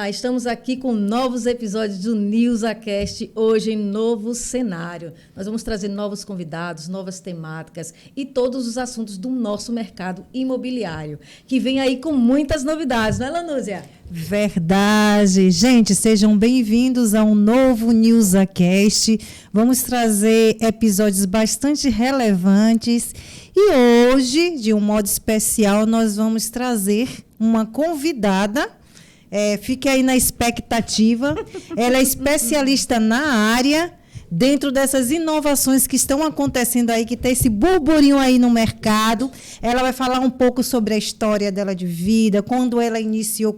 Olá, estamos aqui com novos episódios do NewsaCast, hoje em novo cenário. Nós vamos trazer novos convidados, novas temáticas e todos os assuntos do nosso mercado imobiliário, que vem aí com muitas novidades, não é, Lanúzia? Verdade. Gente, sejam bem-vindos a um novo NewsaCast. Vamos trazer episódios bastante relevantes e hoje, de um modo especial, nós vamos trazer uma convidada. Fique aí na expectativa. Ela é especialista na área, dentro dessas inovações que estão acontecendo aí, que tem esse burburinho aí no mercado. Ela vai falar um pouco sobre a história dela de vida, quando ela iniciou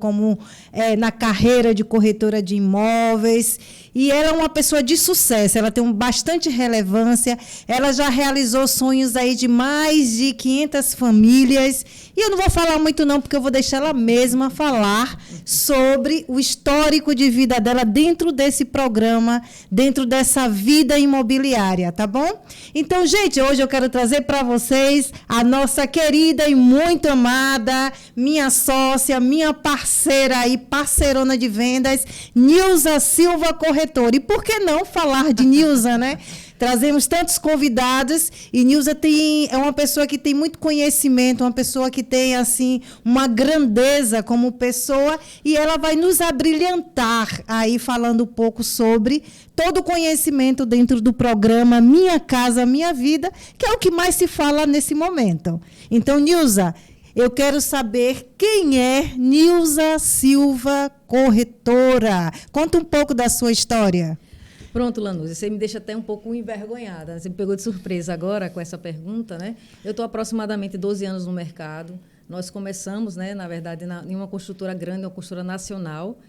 na carreira de corretora de imóveis. E ela é uma pessoa de sucesso, ela tem bastante relevância, ela já realizou sonhos aí de mais de 500 famílias. E eu não vou falar muito não, porque eu vou deixar ela mesma falar sobre o histórico de vida dela dentro desse programa, dentro dessa vida imobiliária, tá bom? Então, gente, hoje eu quero trazer para vocês a nossa querida e muito amada, minha sócia, minha parceira aí, parceirona de vendas, Nilza Silva Corretora. E por que não falar de Nilza, né? Trazemos tantos convidados e Nilza é uma pessoa que tem muito conhecimento, uma pessoa que tem, assim, uma grandeza como pessoa e ela vai nos abrilhantar aí falando um pouco sobre todo o conhecimento dentro do programa Minha Casa, Minha Vida, que é o que mais se fala nesse momento. Então, Nilza, eu quero saber quem é Nilza Silva Corretora. Conta um pouco da sua história. Pronto, Lanúzia, você me deixa até um pouco envergonhada. Você me pegou de surpresa agora com essa pergunta, né? Eu estou aproximadamente 12 anos no mercado. Nós começamos, né, na verdade, em uma construtora grande, uma construtora nacional,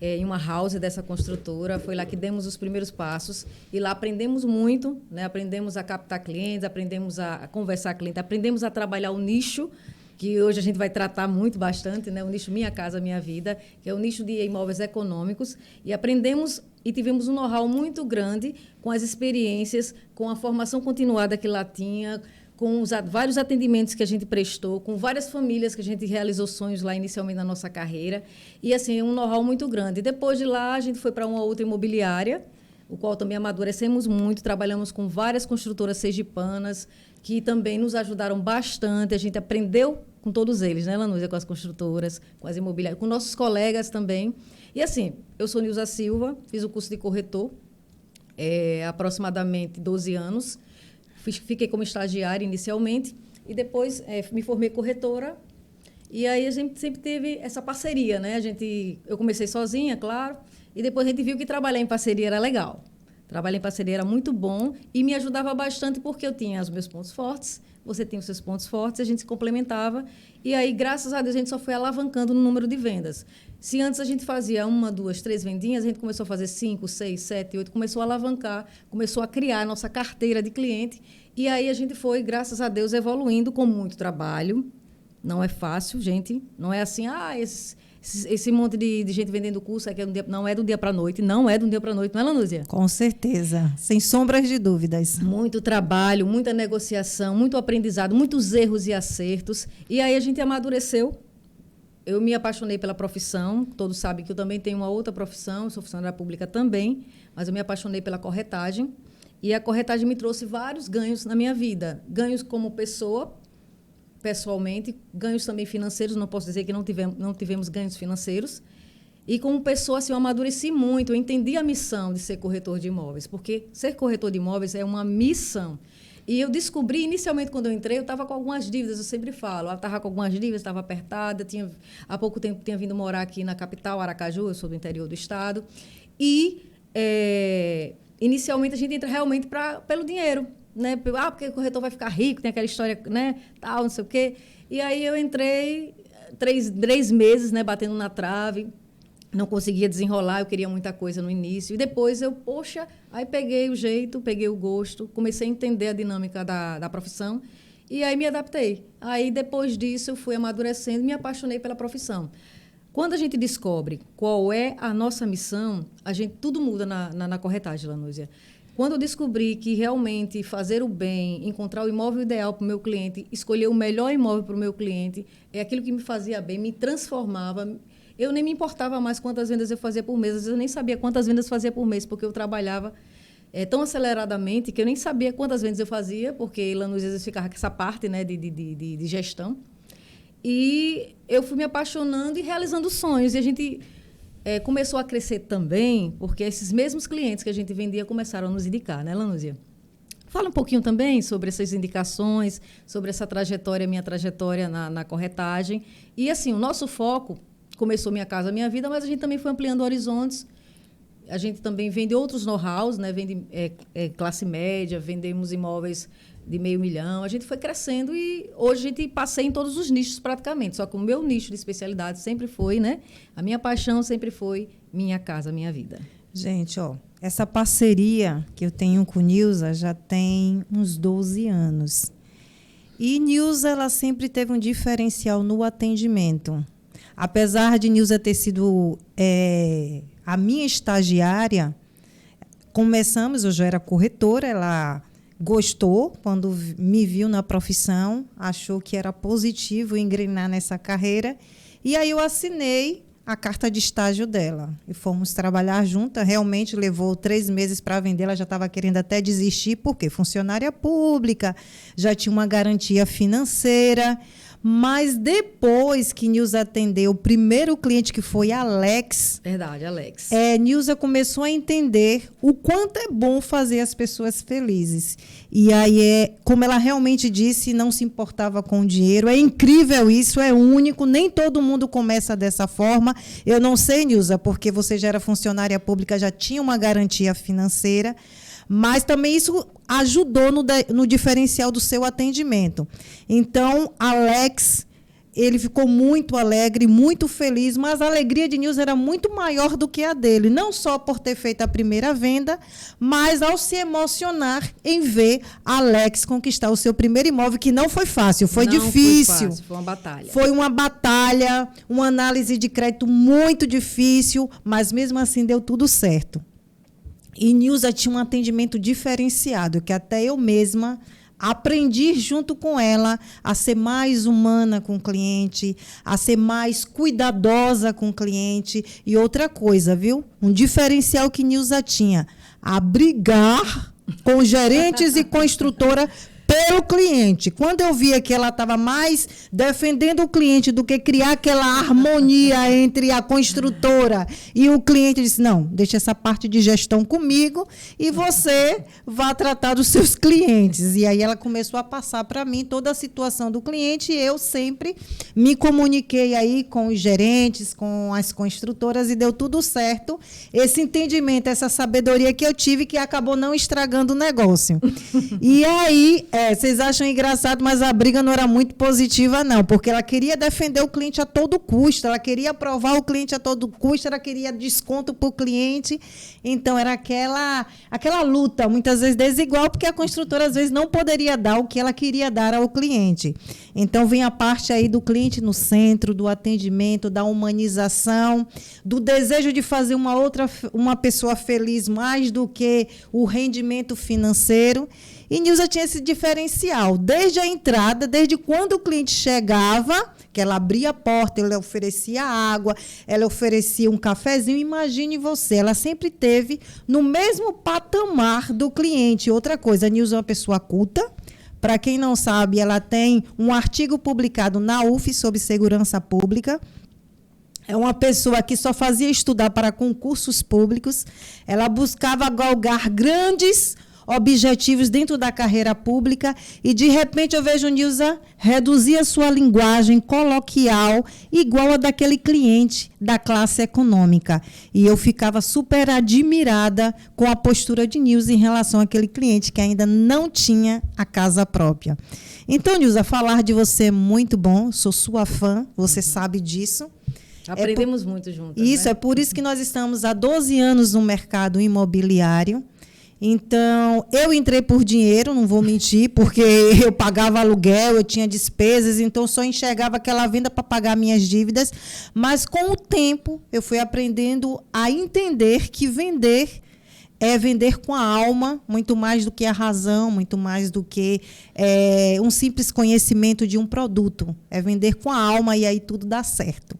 em uma house dessa construtora. Foi lá que demos os primeiros passos e lá aprendemos muito, né? Aprendemos a captar clientes, aprendemos a conversar com clientes, aprendemos a trabalhar o nicho, que hoje a gente vai tratar bastante, né? O nicho Minha Casa, Minha Vida, que é o nicho de imóveis econômicos, e aprendemos e tivemos um know-how muito grande com as experiências, com a formação continuada que lá tinha, com os vários atendimentos que a gente prestou, com várias famílias que a gente realizou sonhos lá inicialmente na nossa carreira, e assim, um know-how muito grande. Depois de lá, a gente foi para uma outra imobiliária, o qual também amadurecemos muito, trabalhamos com várias construtoras sergipanas, que também nos ajudaram bastante, a gente aprendeu com todos eles, né, Lanúzia, com as construtoras, com as imobiliárias, com nossos colegas também. E assim, eu sou Nilza Silva, fiz o curso de corretor, há aproximadamente 12 anos, fiquei como estagiária inicialmente, e depois me formei corretora, e aí a gente sempre teve essa parceria, né? Eu comecei sozinha, claro, e depois a gente viu que trabalhar em parceria era legal. Trabalhar em parceria era muito bom e me ajudava bastante porque eu tinha os meus pontos fortes, você tinha os seus pontos fortes, a gente se complementava. E aí, graças a Deus, a gente só foi alavancando no número de vendas. Se antes a gente fazia 1, 2, 3 vendinhas, a gente começou a fazer 5, 6, 7, 8, começou a alavancar, começou a criar a nossa carteira de cliente. E aí a gente foi, graças a Deus, evoluindo com muito trabalho. Não é fácil, gente. Não é assim, esse monte de gente vendendo curso não é do dia para a noite, não é do dia para a noite, não é, Lanúzia? Com certeza, sem sombras de dúvidas. Muito trabalho, muita negociação, muito aprendizado, muitos erros e acertos. E aí a gente amadureceu. Eu me apaixonei pela profissão, todos sabem que eu também tenho uma outra profissão, sou funcionária pública também, mas eu me apaixonei pela corretagem. E a corretagem me trouxe vários ganhos na minha vida. Ganhos como pessoa, pessoalmente, ganhos também financeiros, não posso dizer que não tivemos ganhos financeiros. E como pessoa, assim, eu amadureci muito, eu entendi a missão de ser corretor de imóveis, porque ser corretor de imóveis é uma missão. E eu descobri, inicialmente, quando eu entrei, eu estava com algumas dívidas, eu sempre falo, eu estava com algumas dívidas, estava apertada, há pouco tempo tinha vindo morar aqui na capital, Aracaju, eu sou do interior do estado, e inicialmente a gente entra realmente pelo dinheiro, né? Porque o corretor vai ficar rico, tem aquela história, né? Tal, não sei o quê. E aí eu entrei 3 meses, né? Batendo na trave, não conseguia desenrolar, eu queria muita coisa no início. E depois aí peguei o jeito, peguei o gosto, comecei a entender a dinâmica da profissão e aí me adaptei. Aí depois disso eu fui amadurecendo e me apaixonei pela profissão. Quando a gente descobre qual é a nossa missão, tudo muda na corretagem, Lanúzia. Quando eu descobri que realmente fazer o bem, encontrar o imóvel ideal para o meu cliente, escolher o melhor imóvel para o meu cliente, é aquilo que me fazia bem, me transformava, eu nem me importava mais quantas vendas eu fazia por mês. Às vezes eu nem sabia quantas vendas eu fazia por mês, porque eu trabalhava tão aceleradamente que eu nem sabia quantas vendas eu fazia, porque lá nos vezes ficava com essa parte, né, de gestão. E eu fui me apaixonando e realizando sonhos. E a gente começou a crescer também, porque esses mesmos clientes que a gente vendia começaram a nos indicar, né, Lanúzia? Fala um pouquinho também sobre essas indicações, sobre essa trajetória, minha trajetória na corretagem. E, assim, o nosso foco começou Minha Casa Minha Vida, mas a gente também foi ampliando horizontes. A gente também vende outros know-hows, né? Vende classe média, vendemos imóveis de R$500 mil. A gente foi crescendo e hoje a gente passei em todos os nichos praticamente. Só que o meu nicho de especialidade sempre foi, né? A minha paixão sempre foi Minha Casa Minha Vida. Gente, essa parceria que eu tenho com Nilza já tem uns 12 anos. E Nilza, ela sempre teve um diferencial no atendimento. Apesar de Nilza ter sido a minha estagiária, eu já era corretora, ela gostou quando me viu na profissão, achou que era positivo engrenar nessa carreira, e aí eu assinei a carta de estágio dela. E fomos trabalhar juntas, realmente levou 3 meses para vender, ela já estava querendo até desistir, porque funcionária pública, já tinha uma garantia financeira. Mas depois que Nilza atendeu o primeiro cliente, que foi Alex... Verdade, Alex. Nilza começou a entender o quanto é bom fazer as pessoas felizes. E aí, como ela realmente disse, não se importava com o dinheiro. É incrível isso, é único, nem todo mundo começa dessa forma. Eu não sei, Nilza, porque você já era funcionária pública, já tinha uma garantia financeira, mas também isso ajudou no diferencial do seu atendimento. Então, Alex, ele ficou muito alegre, muito feliz, mas a alegria de Nilza era muito maior do que a dele, não só por ter feito a primeira venda, mas ao se emocionar em ver Alex conquistar o seu primeiro imóvel, que não foi fácil, foi difícil. Foi fácil, foi uma batalha. Foi uma batalha, uma análise de crédito muito difícil, mas mesmo assim deu tudo certo. E Nilza tinha um atendimento diferenciado, que até eu mesma aprendi junto com ela a ser mais humana com o cliente, a ser mais cuidadosa com o cliente. E outra coisa, viu? Um diferencial que Nilza tinha, a brigar com gerentes e construtora pelo cliente. Quando eu via que ela estava mais defendendo o cliente do que criar aquela harmonia entre a construtora e o cliente, disse, não, deixa essa parte de gestão comigo e você vai tratar dos seus clientes. E aí ela começou a passar para mim toda a situação do cliente e eu sempre me comuniquei aí com os gerentes, com as construtoras e deu tudo certo. Esse entendimento, essa sabedoria que eu tive que acabou não estragando o negócio. E aí, vocês acham engraçado, mas a briga não era muito positiva, não, porque ela queria defender o cliente a todo custo, ela queria aprovar o cliente a todo custo, ela queria desconto para o cliente. Então, era aquela luta, muitas vezes desigual, porque a construtora, às vezes, não poderia dar o que ela queria dar ao cliente. Então, vem a parte aí do cliente no centro, do atendimento, da humanização, do desejo de fazer uma pessoa feliz mais do que o rendimento financeiro. E Nilza tinha esse diferencial, desde a entrada, desde quando o cliente chegava, que ela abria a porta, ela oferecia água, ela oferecia um cafezinho. Imagine você, ela sempre teve no mesmo patamar do cliente. Outra coisa, a Nilza é uma pessoa culta. Para quem não sabe, ela tem um artigo publicado na UF sobre segurança pública. É uma pessoa que só fazia estudar para concursos públicos. Ela buscava galgar grandes objetivos dentro da carreira pública e, de repente, eu vejo Nilza reduzir a sua linguagem coloquial igual a daquele cliente da classe econômica. E eu ficava super admirada com a postura de Nilza em relação àquele cliente que ainda não tinha a casa própria. Então, Nilza, falar de você é muito bom, sou sua fã, você sabe disso. Aprendemos muito juntas. Isso, né? É por isso que nós estamos há 12 anos no mercado imobiliário. Então, eu entrei por dinheiro, não vou mentir, porque eu pagava aluguel, eu tinha despesas, então só enxergava aquela venda para pagar minhas dívidas. Mas, com o tempo, eu fui aprendendo a entender que vender é vender com a alma, muito mais do que a razão, muito mais do que um simples conhecimento de um produto. É vender com a alma e aí tudo dá certo.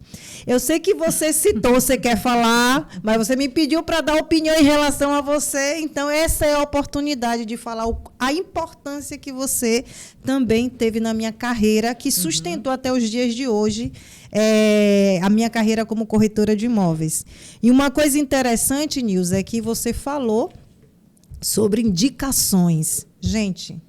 Eu sei que você citou, você quer falar, mas você me pediu para dar opinião em relação a você, então essa é a oportunidade de falar a importância que você também teve na minha carreira, que sustentou até os dias de hoje a minha carreira como corretora de imóveis. E uma coisa interessante, Nilza, é que você falou sobre indicações. Gente,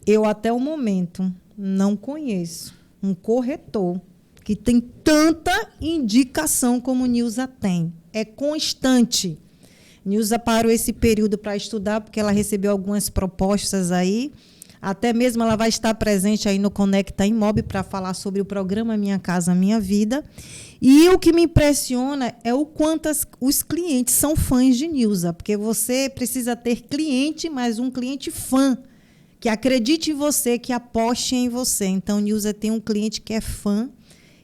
eu até o momento não conheço um corretor que tem tanta indicação como Nilza tem. É constante. Nilza parou esse período para estudar, porque ela recebeu algumas propostas aí. Até mesmo ela vai estar presente aí no Conecta Imob para falar sobre o programa Minha Casa Minha Vida. E o que me impressiona é o quanto os clientes são fãs de Nilza, porque você precisa ter cliente, mas um cliente fã, que acredite em você, que aposte em você. Então, Nilza tem um cliente que é fã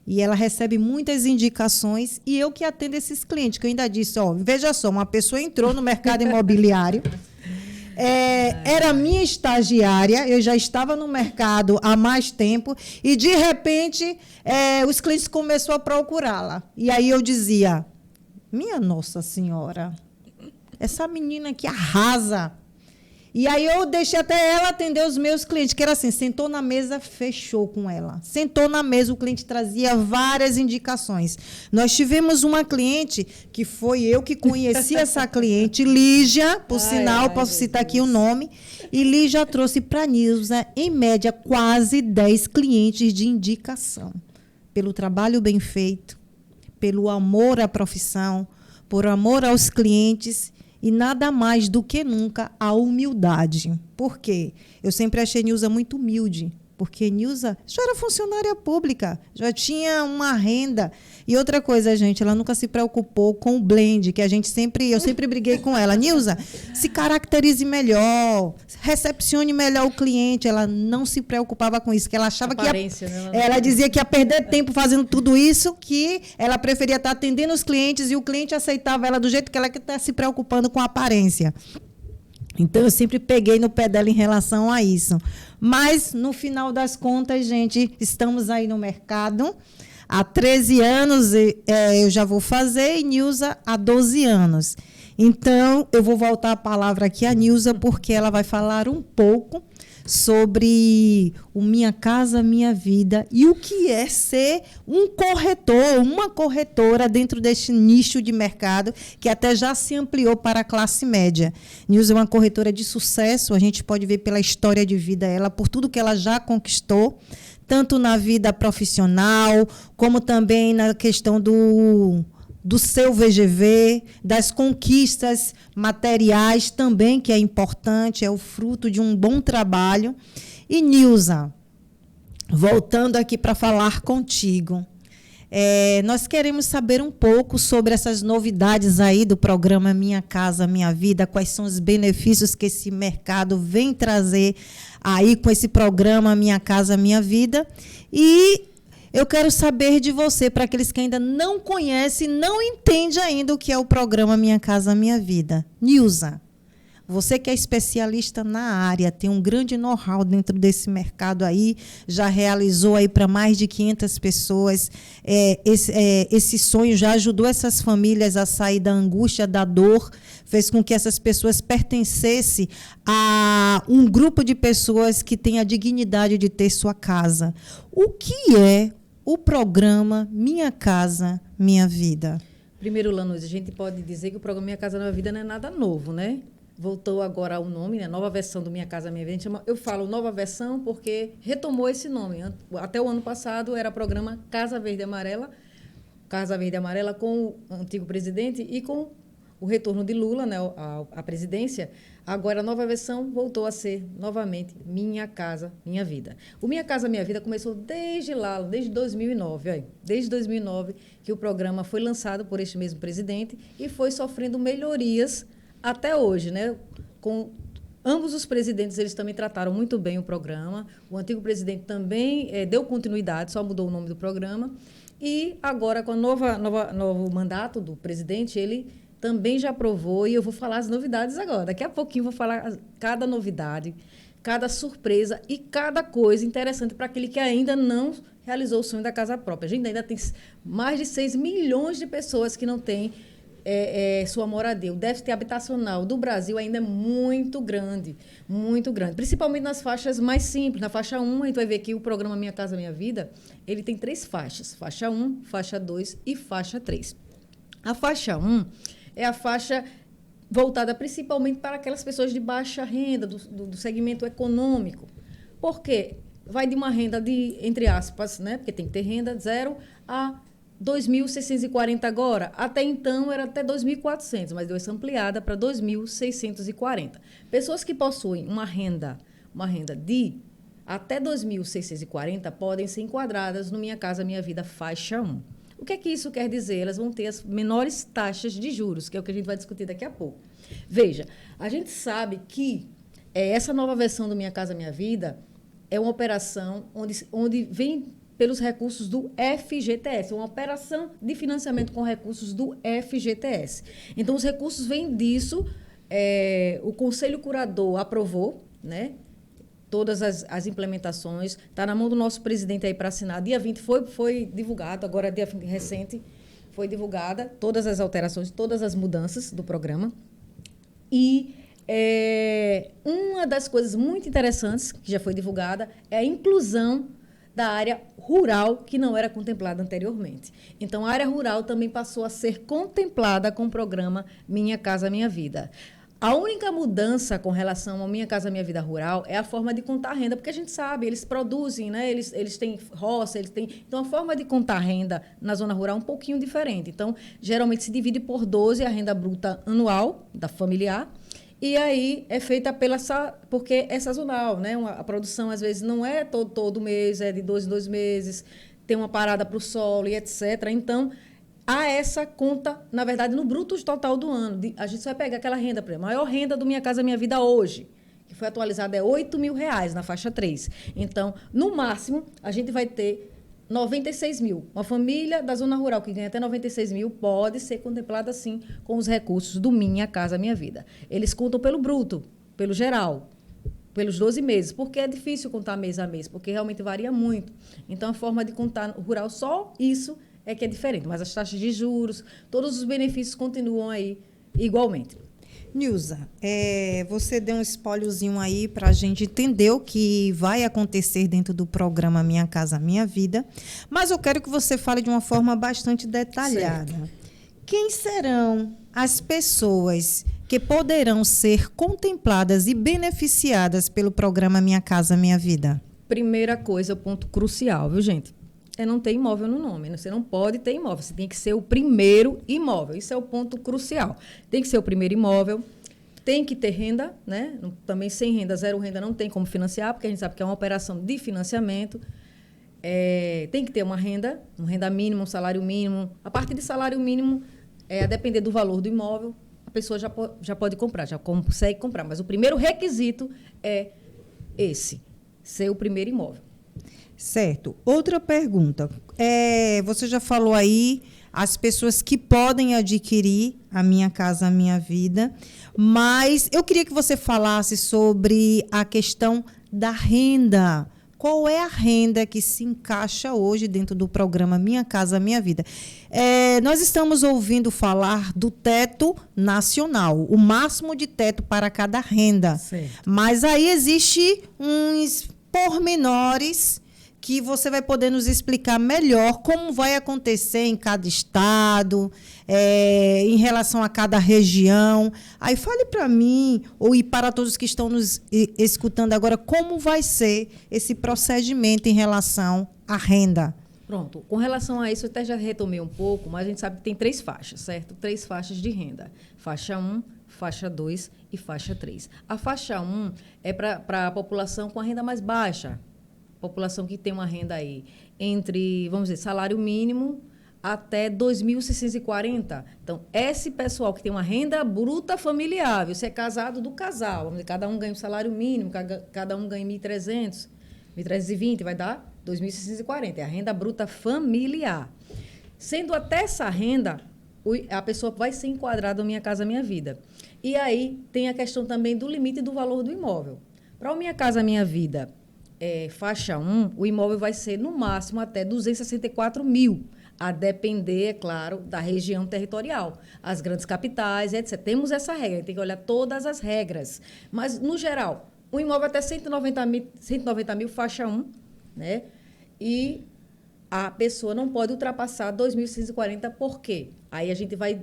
e ela recebe muitas indicações, e eu que atendo esses clientes, que eu ainda disse, veja só, uma pessoa entrou no mercado imobiliário, era minha estagiária, eu já estava no mercado há mais tempo, e, de repente, os clientes começaram a procurá-la. E aí eu dizia, minha Nossa Senhora, essa menina que arrasa. E aí eu deixei até ela atender os meus clientes, que era assim, sentou na mesa, fechou com ela. Sentou na mesa, o cliente trazia várias indicações. Nós tivemos uma cliente, que foi eu que conheci essa cliente, Lígia, por sinal, posso citar aqui o nome, e Lígia trouxe para a Nilza, em média, quase 10 clientes de indicação. Pelo trabalho bem feito, pelo amor à profissão, por amor aos clientes, e nada mais do que nunca a humildade. Por quê? Eu sempre achei Nilza muito humilde, porque Nilza já era funcionária pública, já tinha uma renda. E outra coisa, gente, ela nunca se preocupou com o blend, que eu sempre briguei com ela. Nilza, se caracterize melhor, recepcione melhor o cliente. Ela não se preocupava com isso, que ela achava ela dizia que ia perder tempo fazendo tudo isso, que ela preferia estar atendendo os clientes e o cliente aceitava ela do jeito que ela está se preocupando com a aparência. Então, eu sempre peguei no pé dela em relação a isso. Mas, no final das contas, gente, estamos aí no mercado. Há 13 anos eu já vou fazer, e Nilza há 12 anos. Então, eu vou voltar a palavra aqui à Nilza, porque ela vai falar um pouco sobre o Minha Casa Minha Vida e o que é ser um corretor, uma corretora dentro deste nicho de mercado que até já se ampliou para a classe média. Nilza é uma corretora de sucesso, a gente pode ver pela história de vida dela, por tudo que ela já conquistou, tanto na vida profissional, como também na questão do seu VGV, das conquistas materiais também, que é importante, é o fruto de um bom trabalho. E, Nilza, voltando aqui para falar contigo, nós queremos saber um pouco sobre essas novidades aí do programa Minha Casa Minha Vida, quais são os benefícios que esse mercado vem trazer aí com esse programa Minha Casa Minha Vida. E eu quero saber de você, para aqueles que ainda não conhecem, não entendem ainda o que é o programa Minha Casa Minha Vida. Nilza, você que é especialista na área, tem um grande know-how dentro desse mercado aí, já realizou aí para mais de 500 pessoas. Esse sonho já ajudou essas famílias a sair da angústia, da dor, fez com que essas pessoas pertencessem a um grupo de pessoas que tem a dignidade de ter sua casa. O que é o programa Minha Casa Minha Vida? Primeiro, Lanús, a gente pode dizer que o programa Minha Casa Minha Vida não é nada novo, né? Voltou agora o nome, né? Nova versão do Minha Casa Minha Vida. Eu falo nova versão porque retomou esse nome. Até o ano passado era programa Casa Verde e Amarela, com o antigo presidente e com o retorno de Lula, né, à presidência. Agora, a nova versão voltou a ser, novamente, Minha Casa Minha Vida. O Minha Casa Minha Vida começou desde 2009. Olha, desde 2009 que o programa foi lançado por este mesmo presidente e foi sofrendo melhorias até hoje, né? Com ambos os presidentes, eles também trataram muito bem o programa. O antigo presidente também deu continuidade, só mudou o nome do programa. E agora, com o novo mandato do presidente, ele também já aprovou, e eu vou falar as novidades agora. Daqui a pouquinho eu vou falar cada novidade, cada surpresa e cada coisa interessante para aquele que ainda não realizou o sonho da casa própria. A gente ainda tem mais de 6 milhões de pessoas que não têm sua moradia. O déficit habitacional do Brasil ainda é muito grande, principalmente nas faixas mais simples. Na faixa 1, a gente vai ver que o programa Minha Casa Minha Vida, ele tem 3 faixas, faixa 1, faixa 2 e faixa 3. A faixa 1 é a faixa voltada principalmente para aquelas pessoas de baixa renda, do segmento econômico. Por quê? Vai de uma renda de, entre aspas, né? Porque tem que ter renda, 0 a 2.640 agora. Até então era até 2.400, mas deu essa ampliada para 2.640. Pessoas que possuem uma renda de até 2.640 podem ser enquadradas no Minha Casa Minha Vida faixa 1. O que é que isso quer dizer? Elas vão ter as menores taxas de juros, que é o que a gente vai discutir daqui a pouco. Veja, a gente sabe que essa nova versão do Minha Casa Minha Vida é uma operação onde vem pelos recursos do FGTS, uma operação de financiamento com recursos do FGTS. Então, os recursos vêm disso, o Conselho Curador aprovou, né? Todas as implementações, está na mão do nosso presidente aí para assinar. Dia 20 foi divulgado, agora dia recente, foi divulgada todas as alterações, todas as mudanças do programa. E uma das coisas muito interessantes que já foi divulgada é a inclusão da área rural, que não era contemplada anteriormente. Então, a área rural também passou a ser contemplada com o programa Minha Casa Minha Vida. A única mudança com relação ao Minha Casa Minha Vida Rural é a forma de contar a renda, porque a gente sabe, eles produzem, né? Eles têm roça, então a forma de contar a renda na zona rural é um pouquinho diferente. Então, geralmente se divide por 12 a renda bruta anual da familiar, e aí é feita porque é sazonal, né? A produção às vezes não é todo mês, é de 2 em 2 meses, tem uma parada para o solo e etc. Então, há essa conta, na verdade, no bruto total do ano. A gente só vai pegar aquela renda, por exemplo, a maior renda do Minha Casa Minha Vida hoje, que foi atualizada, é R$ 8.000 na faixa 3. Então, no máximo, a gente vai ter 96 mil. Uma família da zona rural que ganha até 96 mil pode ser contemplada, sim, com os recursos do Minha Casa Minha Vida. Eles contam pelo bruto, pelo geral, pelos 12 meses, porque é difícil contar mês a mês, porque realmente varia muito. Então, a forma de contar o rural, só isso é que é diferente, mas as taxas de juros, todos os benefícios continuam aí igualmente. Nilza, você deu um spoilerzinho aí para a gente entender o que vai acontecer dentro do programa Minha Casa Minha Vida, mas eu quero que você fale de uma forma bastante detalhada. Certo. Quem serão as pessoas que poderão ser contempladas e beneficiadas pelo programa Minha Casa Minha Vida? Primeira coisa, o ponto crucial, viu, gente? É não ter imóvel no nome. Você não pode ter imóvel. Você tem que ser o primeiro imóvel. Isso é o ponto crucial. Tem que ser o primeiro imóvel. Tem que ter renda, né? Também sem renda, 0 renda, não tem como financiar, porque a gente sabe que é uma operação de financiamento. Tem que ter uma renda mínima, um salário mínimo. A partir de salário mínimo, a depender do valor do imóvel, a pessoa já pode comprar, já consegue comprar. Mas o primeiro requisito é esse, ser o primeiro imóvel. Certo. Outra pergunta. Você já falou aí as pessoas que podem adquirir a Minha Casa Minha Vida, mas eu queria que você falasse sobre a questão da renda. Qual é a renda que se encaixa hoje dentro do programa Minha Casa Minha Vida? Nós estamos ouvindo falar do teto nacional, o máximo de teto para cada renda. Certo. Mas aí existe uns pormenores que você vai poder nos explicar melhor como vai acontecer em cada estado, em relação a cada região. Aí fale para mim, e para todos que estão nos escutando agora, como vai ser esse procedimento em relação à renda. Pronto. Com relação a isso, eu até já retomei um pouco, mas a gente sabe que tem 3 faixas, certo? 3 faixas de renda. Faixa 1, faixa 2 e faixa 3. A faixa 1 é para a população com a renda mais baixa, população que tem uma renda aí entre, vamos dizer, salário mínimo até 2.640. Então, esse pessoal que tem uma renda bruta familiar, você é casado do casal, vamos dizer, cada um ganha um salário mínimo, cada um ganha 1.300, 1.320, vai dar 2.640, é a renda bruta familiar. Sendo até essa renda, a pessoa vai ser enquadrada no Minha Casa Minha Vida. E aí tem a questão também do limite do valor do imóvel. Para o Minha Casa Minha Vida, faixa 1, o imóvel vai ser, no máximo, até 264 mil, a depender, é claro, da região territorial. As grandes capitais, etc. Temos essa regra, tem que olhar todas as regras. Mas, no geral, o imóvel até 190 mil, faixa 1, né? E a pessoa não pode ultrapassar 2.640, por quê? Aí a gente vai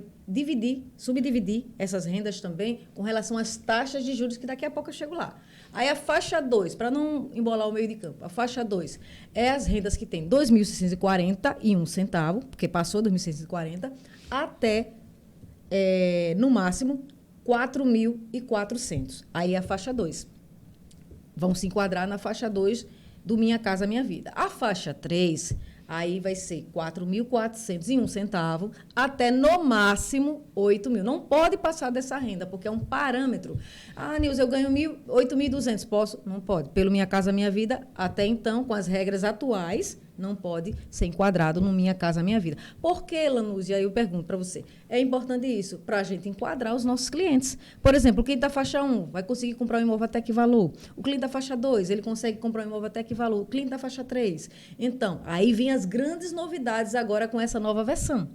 subdividir essas rendas também com relação às taxas de juros, que daqui a pouco eu chego lá. Aí a faixa 2, para não embolar o meio de campo, a faixa 2 é as rendas que tem 2.641 centavos, porque passou 2.640, até, no máximo, 4.400. Aí a faixa 2. Vão se enquadrar na faixa 2 do Minha Casa Minha Vida. A faixa 3... aí vai ser 4.401 centavos até, no máximo, 8.000. Não pode passar dessa renda, porque é um parâmetro. Ah, Nilza, eu ganho 8.200. Posso? Não pode. Pelo Minha Casa Minha Vida, até então, com as regras atuais, não pode ser enquadrado no Minha Casa Minha Vida. Por que, Lanúzia? Aí eu pergunto para você. É importante isso, para a gente enquadrar os nossos clientes. Por exemplo, o cliente da faixa 1 vai conseguir comprar um imóvel até que valor. O cliente da faixa 2, ele consegue comprar um imóvel até que valor. O cliente da faixa 3. Então, aí vem as grandes novidades agora com essa nova versão.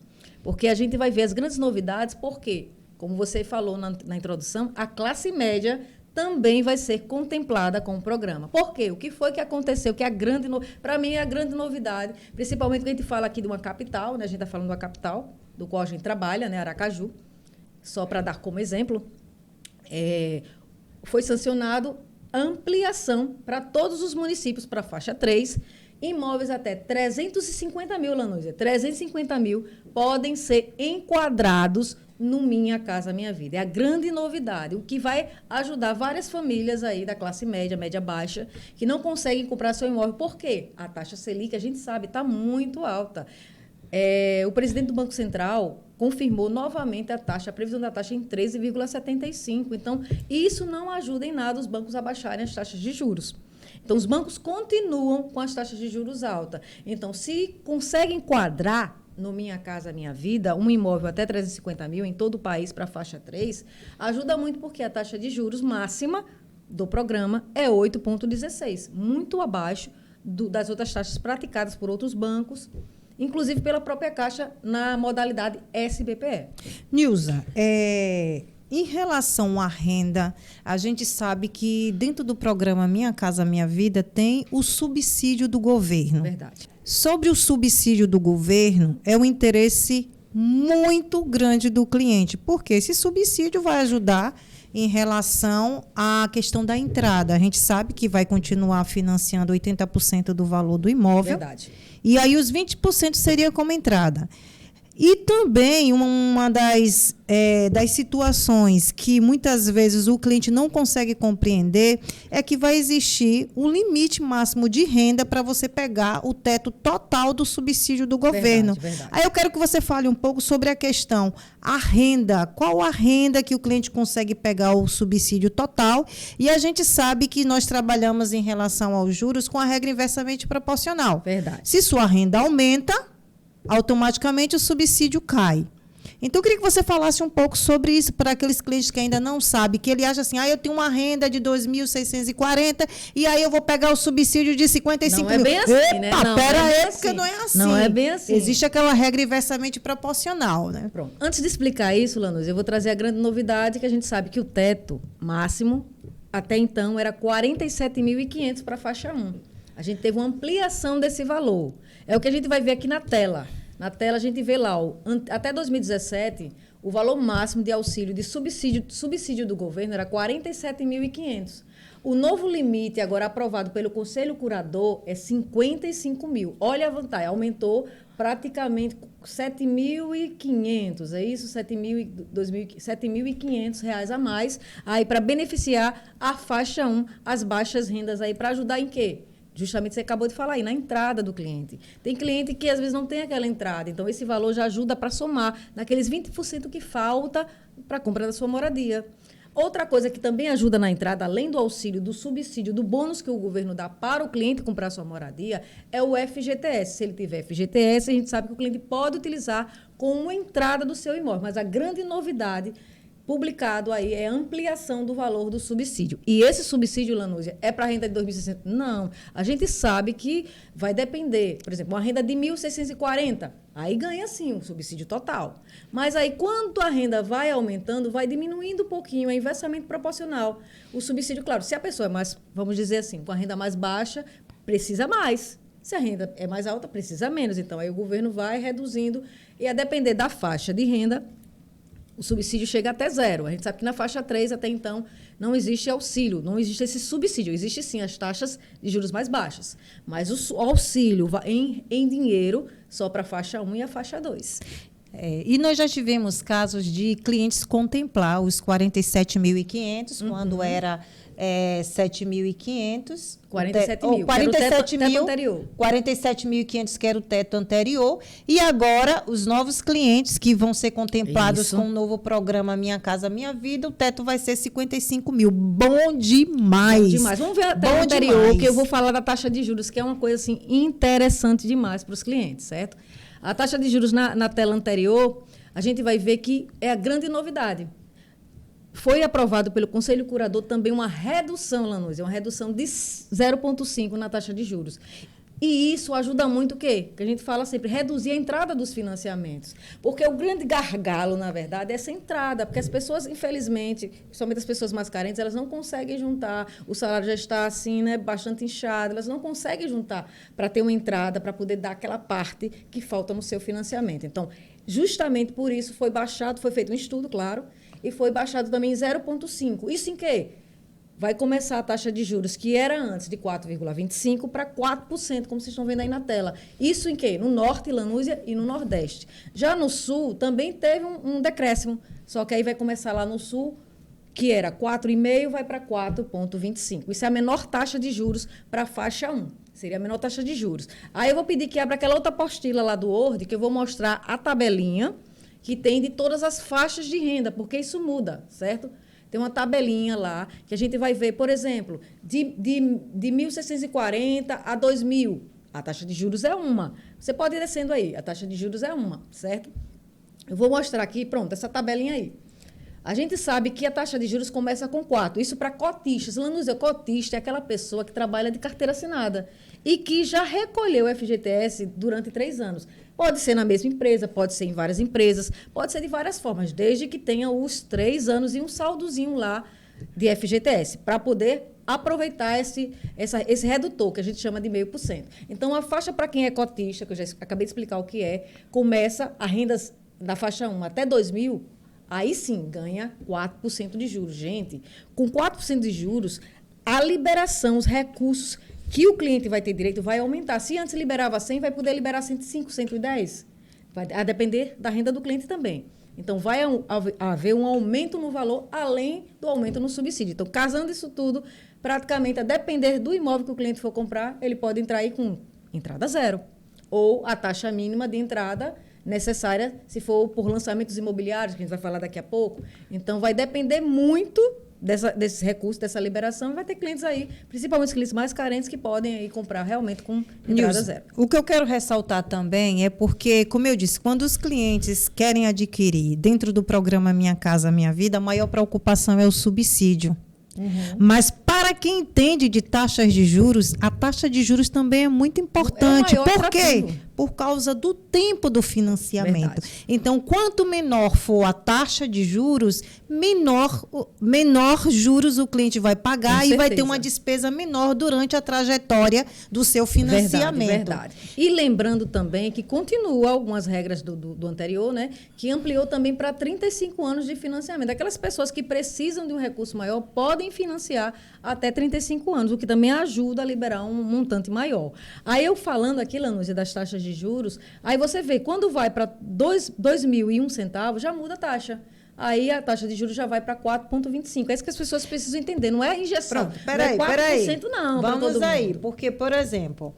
Porque a gente vai ver as grandes novidades, porque, como você falou na introdução, a classe média também vai ser contemplada com o programa. Por quê? O que foi que aconteceu? Que para mim é a grande novidade, principalmente quando a gente fala aqui de uma capital, né? A gente está falando de uma capital, do qual a gente trabalha, né? Aracaju, só para dar como exemplo, foi sancionado ampliação para todos os municípios, para a faixa 3, imóveis até 350 mil, Lanúzia, 350 mil podem ser enquadrados no Minha Casa Minha Vida. É a grande novidade, o que vai ajudar várias famílias aí da classe média, média baixa, que não conseguem comprar seu imóvel. Por quê? A taxa Selic, a gente sabe, está muito alta. O presidente do Banco Central confirmou novamente a previsão da taxa em 13,75. Então, isso não ajuda em nada os bancos a baixarem as taxas de juros. Então, os bancos continuam com as taxas de juros altas. Então, se conseguem enquadrar no Minha Casa Minha Vida, um imóvel até 350 mil em todo o país para a faixa 3, ajuda muito porque a taxa de juros máxima do programa é 8,16, muito abaixo das outras taxas praticadas por outros bancos, inclusive pela própria Caixa na modalidade SBPE. Nilza, em relação à renda, a gente sabe que dentro do programa Minha Casa Minha Vida tem o subsídio do governo. Verdade. Sobre o subsídio do governo, é um interesse muito grande do cliente, porque esse subsídio vai ajudar em relação à questão da entrada. A gente sabe que vai continuar financiando 80% do valor do imóvel. Verdade. E aí os 20% seria como entrada. E também uma das situações que muitas vezes o cliente não consegue compreender é que vai existir um limite máximo de renda para você pegar o teto total do subsídio do governo. Verdade. Aí eu quero que você fale um pouco sobre a questão, a renda, qual a renda que o cliente consegue pegar o subsídio total? E a gente sabe que nós trabalhamos em relação aos juros com a regra inversamente proporcional. Verdade. Se sua renda aumenta, automaticamente o subsídio cai. Então, eu queria que você falasse um pouco sobre isso para aqueles clientes que ainda não sabem, que ele acha assim, eu tenho uma renda de 2.640 e aí eu vou pegar o subsídio de 55 mil. Não é bem assim, né? Pera aí, porque não é assim. Não é bem assim. Existe aquela regra inversamente proproporcional, né? Pronto. Antes de explicar isso, Lanúzia, eu vou trazer a grande novidade, que a gente sabe que o teto máximo, até então, era 47.500 para a faixa 1. A gente teve uma ampliação desse valor. É o que a gente vai ver aqui na tela. Na tela a gente vê lá, até 2017, o valor máximo de auxílio de subsídio do governo era 47.500. O novo limite, agora aprovado pelo Conselho Curador, é 55 mil. Olha a vantagem, aumentou praticamente 7.500, é isso? 7.500 reais a mais, aí para beneficiar a faixa 1, as baixas rendas aí, para ajudar em quê? Justamente você acabou de falar aí, na entrada do cliente. Tem cliente que às vezes não tem aquela entrada, então esse valor já ajuda para somar naqueles 20% que falta para a compra da sua moradia. Outra coisa que também ajuda na entrada, além do auxílio, do subsídio, do bônus que o governo dá para o cliente comprar sua moradia, é o FGTS. Se ele tiver FGTS, a gente sabe que o cliente pode utilizar como entrada do seu imóvel. Mas a grande novidade publicado aí é a ampliação do valor do subsídio. E esse subsídio, Lanúzia, é para a renda de 2.600? Não. A gente sabe que vai depender. Por exemplo, uma renda de 1.640, aí ganha sim um subsídio total. Mas aí, quando a renda vai aumentando, vai diminuindo um pouquinho, é inversamente proporcional. O subsídio, claro, se a pessoa é mais, vamos dizer assim, com a renda mais baixa, precisa mais. Se a renda é mais alta, precisa menos. Então, aí o governo vai reduzindo. E a depender da faixa de renda, o subsídio chega até zero. A gente sabe que na faixa 3, até então, não existe auxílio, não existe esse subsídio. Existe, sim, as taxas de juros mais baixas. Mas o auxílio em dinheiro só para a faixa 1 e a faixa 2. E nós já tivemos casos de clientes contemplar os 47.500, quando era 7.500. 47 mil, 47.500, que era o teto anterior. E agora, os novos clientes que vão ser contemplados com o novo programa Minha Casa Minha Vida, o teto vai ser 55 mil. Bom demais. Bom demais. Vamos ver a tela anterior, que eu vou falar da taxa de juros, que é uma coisa assim, interessante demais para os clientes, certo? A taxa de juros na tela anterior, a gente vai ver que é a grande novidade. Foi aprovado pelo Conselho Curador também uma redução, Lanúzia, uma redução de 0,5 na taxa de juros. E isso ajuda muito o quê? Que a gente fala sempre, reduzir a entrada dos financiamentos. Porque o grande gargalo, na verdade, é essa entrada. Porque as pessoas, infelizmente, principalmente as pessoas mais carentes, elas não conseguem juntar. O salário já está, assim, né, bastante inchado. Elas não conseguem juntar para ter uma entrada, para poder dar aquela parte que falta no seu financiamento. Então, justamente por isso foi baixado, foi feito um estudo, claro, e foi baixado também em 0,5. Isso em quê? Vai começar a taxa de juros, que era antes de 4,25% para 4%, como vocês estão vendo aí na tela. Isso em quê? No Norte, Lanúzia, e no Nordeste. Já no Sul, também teve um decréscimo, só que aí vai começar lá no Sul, que era 4,5%, vai para 4,25%. Isso é a menor taxa de juros para a faixa 1. Seria a menor taxa de juros. Aí eu vou pedir que abra aquela outra apostila lá do Word, que eu vou mostrar a tabelinha que tem de todas as faixas de renda, porque isso muda, certo? Tem uma tabelinha lá que a gente vai ver, por exemplo, de 1.640 a 2.000, a taxa de juros é uma. Você pode ir descendo aí, a taxa de juros é uma, certo? Eu vou mostrar aqui, pronto, essa tabelinha aí. A gente sabe que a taxa de juros começa com 4%. Isso para cotistas. Lanúzia, cotista é aquela pessoa que trabalha de carteira assinada e que já recolheu o FGTS durante 3 anos. Pode ser na mesma empresa, pode ser em várias empresas, pode ser de várias formas, desde que tenha os 3 anos e um saldozinho lá de FGTS, para poder aproveitar esse redutor, que a gente chama de 0,5%. Então, a faixa para quem é cotista, que eu já acabei de explicar o que é, começa a rendas da faixa 1 até 2.000, aí sim ganha 4% de juros. Gente, com 4% de juros, a liberação, os recursos que o cliente vai ter direito vai aumentar. Se antes liberava 100, vai poder liberar 105, 110. Vai a depender da renda do cliente também. Então, vai haver um aumento no valor, além do aumento no subsídio. Então, casando isso tudo, praticamente, a depender do imóvel que o cliente for comprar, ele pode entrar aí com entrada zero. Ou a taxa mínima de entrada necessária, se for por lançamentos imobiliários, que a gente vai falar daqui a pouco. Então, vai depender muito desses recursos, dessa liberação, e vai ter clientes aí, principalmente os clientes mais carentes, que podem aí comprar realmente com entrada zero. O que eu quero ressaltar também é porque, como eu disse, quando os clientes querem adquirir dentro do programa Minha Casa Minha Vida, a maior preocupação é o subsídio. Mas para quem entende de taxas de juros, a taxa de juros também é muito importante. Por quê? Por causa do tempo do financiamento. Verdade. Então, quanto menor for a taxa de juros, menor juros o cliente vai pagar e vai ter uma despesa menor durante a trajetória do seu financiamento. Verdade. E lembrando também que continua algumas regras do anterior, né, que ampliou também para 35 anos de financiamento. Aquelas pessoas que precisam de um recurso maior podem financiar até 35 anos, o que também ajuda a liberar um montante maior. Aí eu falando aqui, Lanúzia, das taxas de juros, aí você vê, quando vai para 2.001 centavos, já muda a taxa. Aí a taxa de juros já vai para 4,25. É isso que as pessoas precisam entender, não é injeção. Pronto, peraí. Não, vamos aí, porque, por exemplo,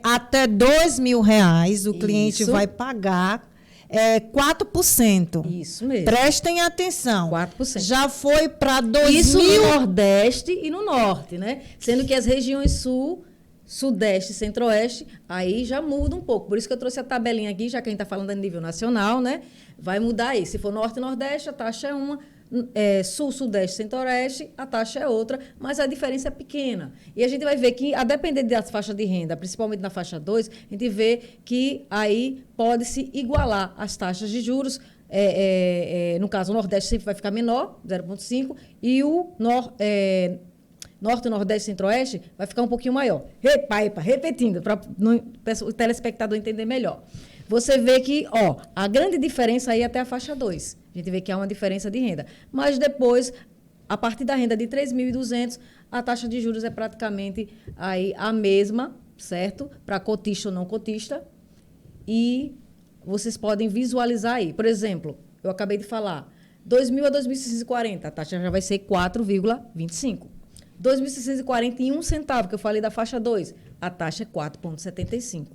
até R$2.000 o cliente vai pagar 4%. Isso mesmo. Prestem atenção. 4%. Já foi para 2.000... Isso no Nordeste e no Norte, né? Sendo que as regiões Sul Sudeste, Centro-Oeste, aí já muda um pouco. Por isso que eu trouxe a tabelinha aqui, já que a gente está falando a nível nacional, né? Vai mudar aí. Se for Norte e Nordeste, a taxa é uma. Sul, Sudeste, Centro-Oeste, a taxa é outra, mas a diferença é pequena. E a gente vai ver que, a depender das faixas de renda, principalmente na faixa 2, a gente vê que aí pode-se igualar as taxas de juros. No caso, o Nordeste sempre vai ficar menor, 0,5, e o Norte, Nordeste e Centro-Oeste vai ficar um pouquinho maior. Repetindo, para o telespectador entender melhor. Você vê que a grande diferença aí é até a faixa 2. A gente vê que há uma diferença de renda. Mas depois, a partir da renda de 3.200, a taxa de juros é praticamente aí a mesma, certo? Para cotista ou não cotista. E vocês podem visualizar aí. Por exemplo, eu acabei de falar, 2.000 a 2.640, a taxa já vai ser 4,25. 2.641 centavos, que eu falei da faixa 2, a taxa é 4,75.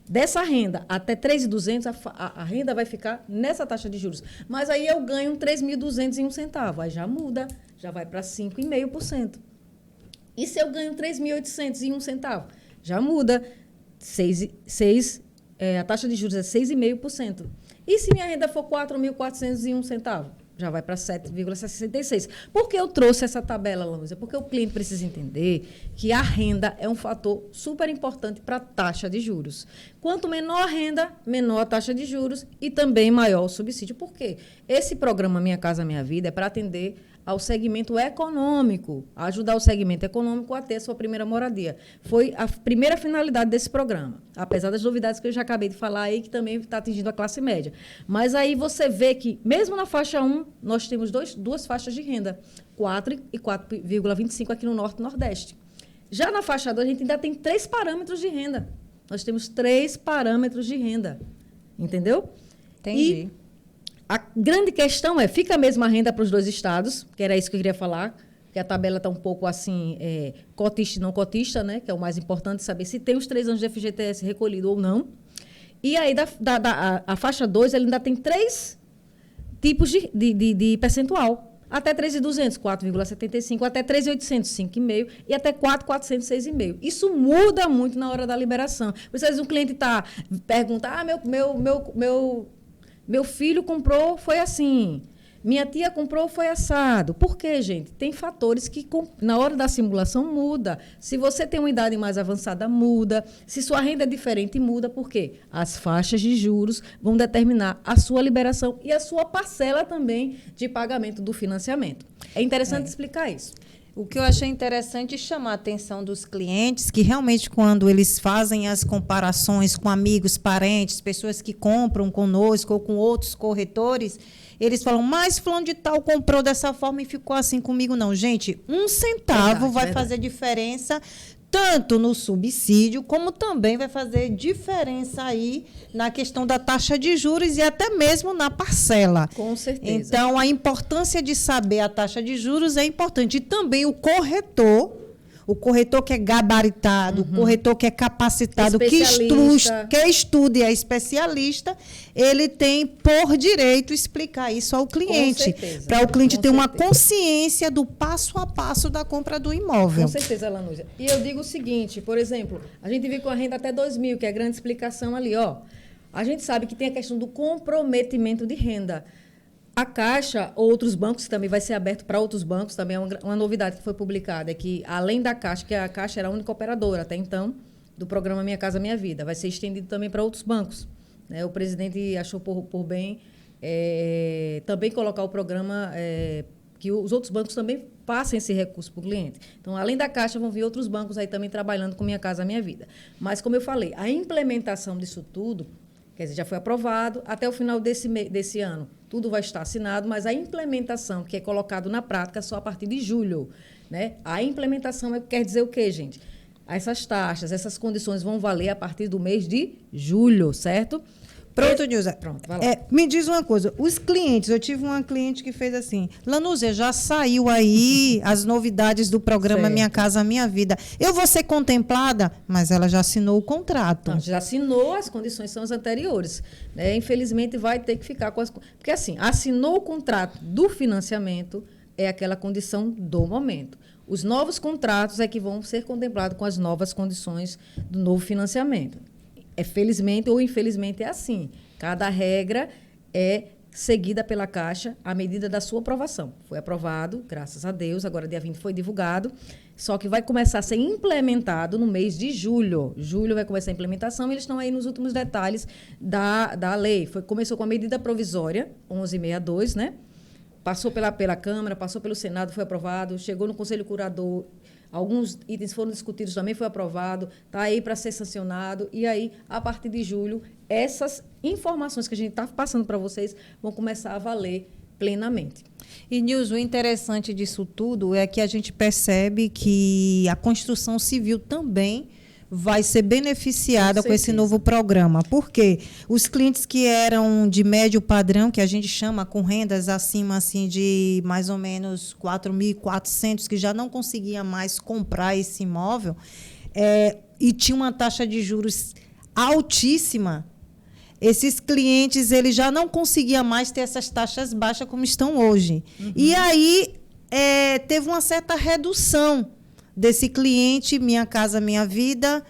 Dessa renda até 3.200, a renda vai ficar nessa taxa de juros. Mas aí eu ganho 3.201 centavos, aí já muda, já vai para 5,5%. E se eu ganho 3.801 centavos? Já muda, a taxa de juros é 6,5%. E se minha renda for 4.401 centavos? Já vai para 7,66. Por que eu trouxe essa tabela, Lúcia? Porque o cliente precisa entender que a renda é um fator super importante para a taxa de juros. Quanto menor a renda, menor a taxa de juros e também maior o subsídio. Por quê? Esse programa Minha Casa Minha Vida é para atender ao segmento econômico, ajudar o segmento econômico a ter a sua primeira moradia. Foi a primeira finalidade desse programa, apesar das novidades que eu já acabei de falar aí, que também está atingindo a classe média. Mas aí você vê que, mesmo na faixa 1, nós temos duas faixas de renda, 4 e 4,25 aqui no Norte e Nordeste. Já na faixa 2, a gente ainda tem 3 parâmetros de renda. Nós temos 3 parâmetros de renda. Entendeu? Entendi. E a grande questão fica a mesma renda para os 2 estados, que era isso que eu queria falar, que a tabela está um pouco assim, cotista e não cotista, né? Que é o mais importante saber se tem os 3 anos de FGTS recolhido ou não. E aí, a faixa 2, ela ainda tem 3 tipos de percentual. Até 3.200, 4,75, até 3.800, 5,5 e até 4.400, 6,5. Isso muda muito na hora da liberação. Às vezes um cliente pergunta, meu filho comprou, foi assim. Minha tia comprou, foi assado. Por quê, gente? Tem fatores que, na hora da simulação, muda. Se você tem uma idade mais avançada, muda. Se sua renda é diferente, muda. Por quê? As faixas de juros vão determinar a sua liberação e a sua parcela também de pagamento do financiamento. É interessante explicar isso. O que eu achei interessante é chamar a atenção dos clientes, que realmente, quando eles fazem as comparações com amigos, parentes, pessoas que compram conosco ou com outros corretores, eles falam, mas fulano de tal comprou dessa forma e ficou assim comigo. Não, gente, 1 centavo vai fazer diferença tanto no subsídio, como também vai fazer diferença aí na questão da taxa de juros e até mesmo na parcela. Com certeza. Então, a importância de saber a taxa de juros é importante. E também o corretor que é gabaritado, o corretor que é capacitado, que estude e é especialista, ele tem por direito explicar isso ao cliente, para o cliente ter uma consciência do passo a passo da compra do imóvel. Com certeza, Lanúzia. E eu digo o seguinte, por exemplo, a gente vive com a renda até 2.000, que é a grande explicação ali, A gente sabe que tem a questão do comprometimento de renda. A Caixa, ou outros bancos, que também vai ser aberto para outros bancos, também é uma novidade que foi publicada, é que, além da Caixa, que a Caixa era a única operadora até então, do programa Minha Casa Minha Vida, vai ser estendido também para outros bancos. Né? O presidente achou por bem também colocar o programa, que os outros bancos também passem esse recurso para o cliente. Então, além da Caixa, vão vir outros bancos aí também trabalhando com Minha Casa Minha Vida. Mas, como eu falei, a implementação disso tudo, quer dizer, já foi aprovado, até o final desse ano, tudo vai estar assinado, mas a implementação, que é colocado na prática, só a partir de julho. Né? A implementação quer dizer o quê, gente? Essas taxas, essas condições vão valer a partir do mês de julho, certo? Pronto, Nilza. Pronto, vai lá. Me diz uma coisa, os clientes, eu tive uma cliente que fez assim, Lanúzia, já saiu aí as novidades do programa Minha Casa Minha Vida. Eu vou ser contemplada, mas ela já assinou o contrato. Não, já assinou, as condições são as anteriores. Né? Infelizmente, vai ter que ficar com as... Porque, assim, assinou o contrato do financiamento, é aquela condição do momento. Os novos contratos é que vão ser contemplados com as novas condições do novo financiamento. Felizmente ou infelizmente é assim. Cada regra é seguida pela Caixa à medida da sua aprovação. Foi aprovado, graças a Deus, agora dia 20 foi divulgado, só que vai começar a ser implementado no mês de julho. Julho vai começar a implementação e eles estão aí nos últimos detalhes da lei. Começou com a medida provisória, 1162, né? Passou pela Câmara, passou pelo Senado, foi aprovado, chegou no Conselho Curador, alguns itens foram discutidos também, foi aprovado, está aí para ser sancionado. E aí, a partir de julho, essas informações que a gente está passando para vocês vão começar a valer plenamente. E, Nilson, o interessante disso tudo é que a gente percebe que a construção civil também vai ser beneficiada com esse novo programa. Por quê? Os clientes que eram de médio padrão, que a gente chama com rendas acima assim, de mais ou menos 4.400, que já não conseguia mais comprar esse imóvel, e tinha uma taxa de juros altíssima, esses clientes eles já não conseguiam mais ter essas taxas baixas como estão hoje. Uhum. E aí teve uma certa redução desse cliente, Minha Casa Minha Vida,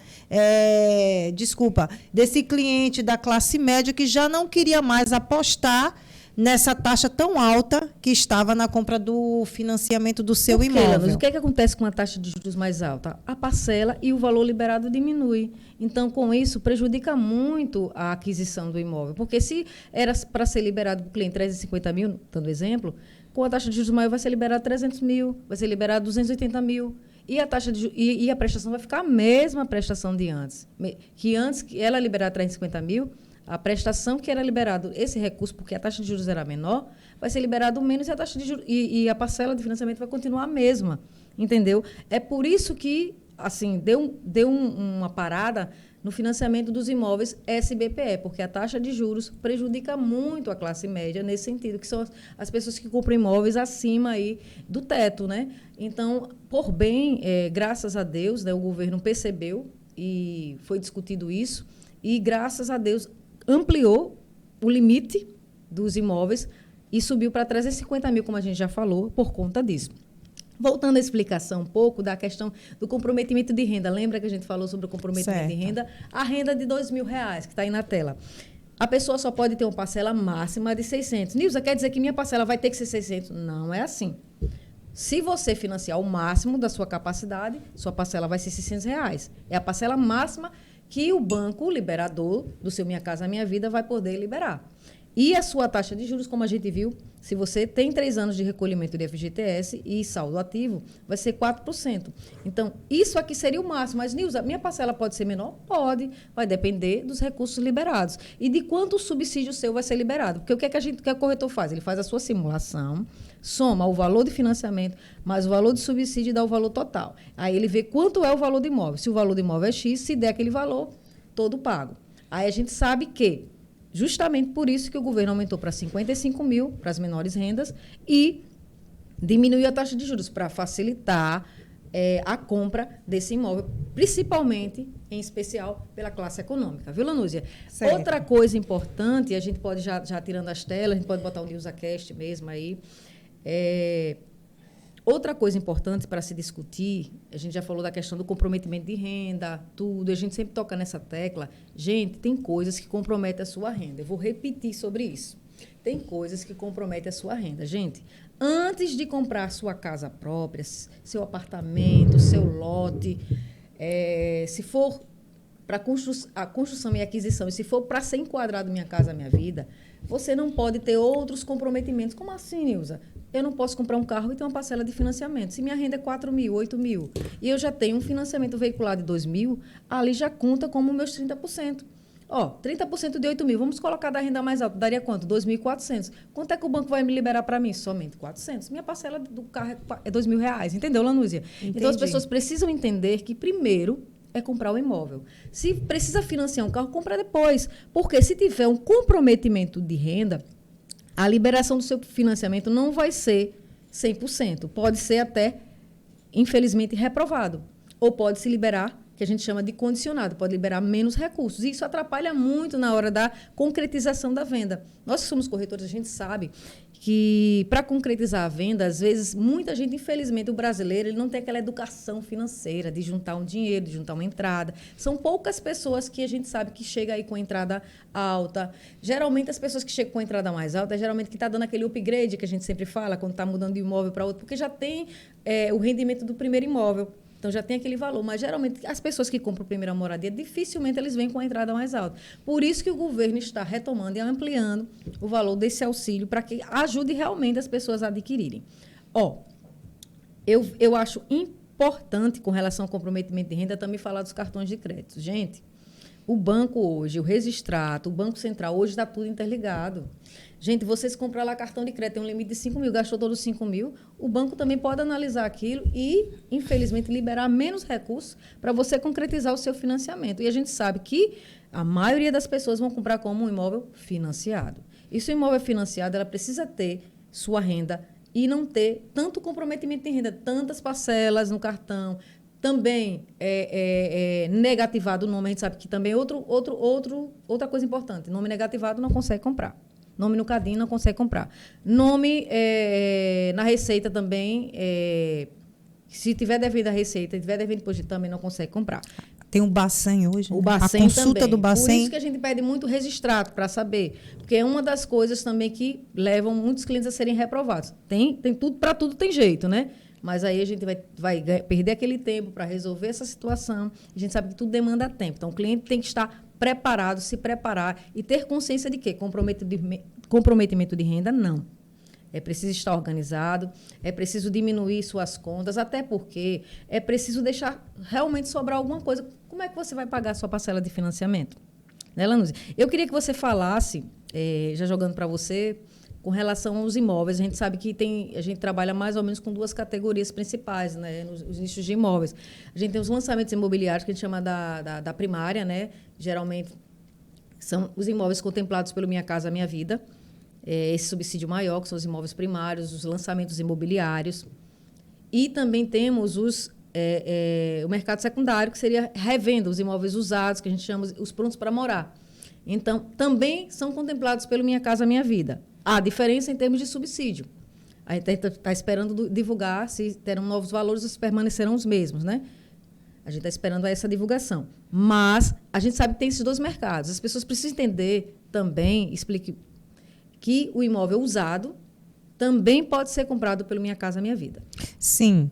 desse cliente da classe média que já não queria mais apostar nessa taxa tão alta que estava na compra do financiamento do seu imóvel. Mas o que acontece com a taxa de juros mais alta? A parcela e o valor liberado diminui. Então, com isso, prejudica muito a aquisição do imóvel. Porque se era para ser liberado para o cliente 350 mil, dando exemplo, com a taxa de juros maior vai ser liberado 300 mil, vai ser liberado 280 mil. E a taxa e a prestação vai ficar a mesma prestação de antes. Que antes que ela liberar 350 mil, a prestação que era liberado, esse recurso, porque a taxa de juros era menor, vai ser liberado menos e a taxa de juros, e a parcela de financiamento vai continuar a mesma. Entendeu? É por isso que assim, deu uma parada no financiamento dos imóveis SBPE, porque a taxa de juros prejudica muito a classe média nesse sentido, que são as pessoas que compram imóveis acima aí do teto, né? Então, por bem, graças a Deus, né, o governo percebeu e foi discutido isso, e graças a Deus ampliou o limite dos imóveis e subiu para 350 mil, como a gente já falou, por conta disso. Voltando à explicação um pouco da questão do comprometimento de renda. Lembra que a gente falou sobre o comprometimento de renda? A renda de R$2.000, que está aí na tela. A pessoa só pode ter uma parcela máxima de 600. Nilza, quer dizer que minha parcela vai ter que ser 600? Não é assim. Se você financiar o máximo da sua capacidade, sua parcela vai ser R$600. É a parcela máxima que o banco liberador do seu Minha Casa Minha Vida vai poder liberar. E a sua taxa de juros, como a gente viu, se você tem 3 anos de recolhimento de FGTS e saldo ativo, vai ser 4%. Então, isso aqui seria o máximo. Mas, Nilza, minha parcela pode ser menor? Pode. Vai depender dos recursos liberados. E de quanto o subsídio seu vai ser liberado. Porque o que o corretor faz? Ele faz a sua simulação, soma o valor de financiamento, mais o valor de subsídio e dá o valor total. Aí ele vê quanto é o valor do imóvel. Se o valor do imóvel é X, se der aquele valor, todo pago. Aí a gente sabe que justamente por isso que o governo aumentou para 55 mil para as menores rendas e diminuiu a taxa de juros para facilitar a compra desse imóvel, principalmente, em especial, pela classe econômica. Viu, Lanúzia? Certo. Outra coisa importante, a gente pode já tirando as telas, a gente pode botar o NewsAcast mesmo aí. Outra coisa importante para se discutir, a gente já falou da questão do comprometimento de renda, tudo, a gente sempre toca nessa tecla. Gente, tem coisas que comprometem a sua renda. Eu vou repetir sobre isso. Tem coisas que comprometem a sua renda. Gente, antes de comprar sua casa própria, seu apartamento, seu lote, se for para a construção e aquisição, e se for para ser enquadrado Minha Casa Minha Vida, você não pode ter outros comprometimentos. Como assim, Nilza? Eu não posso comprar um carro e ter uma parcela de financiamento. Se minha renda é 4 mil, 8 mil, e eu já tenho um financiamento veiculado de 2 mil, ali já conta como meus 30%. 30% de 8 mil, vamos colocar da renda mais alta, daria quanto? 2.400. Quanto é que o banco vai me liberar para mim? Somente 400. Minha parcela do carro é R$2.000, entendeu, Lanúzia? Entendi. Então, as pessoas precisam entender que, primeiro, é comprar o imóvel. Se precisa financiar um carro, compra depois. Porque se tiver um comprometimento de renda, a liberação do seu financiamento não vai ser 100%. Pode ser até, infelizmente, reprovado. Ou pode se liberar, que a gente chama de condicionado, pode liberar menos recursos. E isso atrapalha muito na hora da concretização da venda. Nós que somos corretores, a gente sabe que para concretizar a venda, às vezes, muita gente, infelizmente, o brasileiro, ele não tem aquela educação financeira de juntar um dinheiro, de juntar uma entrada. São poucas pessoas que a gente sabe que chega aí com entrada alta. Geralmente, as pessoas que chegam com entrada mais alta, é geralmente que está dando aquele upgrade que a gente sempre fala, quando está mudando de imóvel para outro, porque já tem o rendimento do primeiro imóvel. Então, já tem aquele valor. Mas, geralmente, as pessoas que compram a primeira moradia, dificilmente eles vêm com a entrada mais alta. Por isso que o governo está retomando e ampliando o valor desse auxílio para que ajude realmente as pessoas a adquirirem. Eu acho importante, com relação ao comprometimento de renda, também falar dos cartões de crédito. Gente, o banco hoje, o Registrato, o Banco Central, hoje está tudo interligado. Gente, vocês compram lá cartão de crédito, tem um limite de 5 mil, gastou todos os 5 mil, o banco também pode analisar aquilo e, infelizmente, liberar menos recursos para você concretizar o seu financiamento. E a gente sabe que a maioria das pessoas vão comprar como um imóvel financiado. E se o imóvel é financiado, ela precisa ter sua renda e não ter tanto comprometimento de renda, tantas parcelas no cartão. Também negativado o nome, a gente sabe que também é outra coisa importante. Nome negativado não consegue comprar. Nome no Cadinho não consegue comprar. Nome na Receita também, se tiver devendo a Receita, tiver devendo imposto, também não consegue comprar. Tem o Bacen hoje, o Bacen a consulta também. Do Bacen. Por isso que a gente pede muito Registrato para saber, porque é uma das coisas também que levam muitos clientes a serem reprovados. Tem tudo, para tudo tem jeito, né? Mas aí a gente vai perder aquele tempo para resolver essa situação. A gente sabe que tudo demanda tempo. Então, o cliente tem que estar preparado, se preparar e ter consciência de que comprometimento de renda, não. É preciso estar organizado, é preciso diminuir suas contas, até porque é preciso deixar realmente sobrar alguma coisa. Como é que você vai pagar a sua parcela de financiamento? Né, Lanuse? Eu queria que você falasse, já jogando para você, com relação aos imóveis. A gente sabe que a gente trabalha mais ou menos com duas categorias principais, né, nos nichos de imóveis. A gente tem os lançamentos imobiliários, que a gente chama da primária, né? Geralmente são os imóveis contemplados pelo Minha Casa Minha Vida. Esse subsídio maior, que são os imóveis primários, os lançamentos imobiliários. E também temos o mercado secundário, que seria revenda, os imóveis usados, que a gente chama os prontos para morar. Então, também são contemplados pelo Minha Casa Minha Vida. Há diferença em termos de subsídio. A gente está esperando divulgar se terão novos valores ou se permanecerão os mesmos, né? A gente está esperando essa divulgação. Mas a gente sabe que tem esses dois mercados. As pessoas precisam entender também, explique, que o imóvel usado também pode ser comprado pelo Minha Casa Minha Vida. Sim.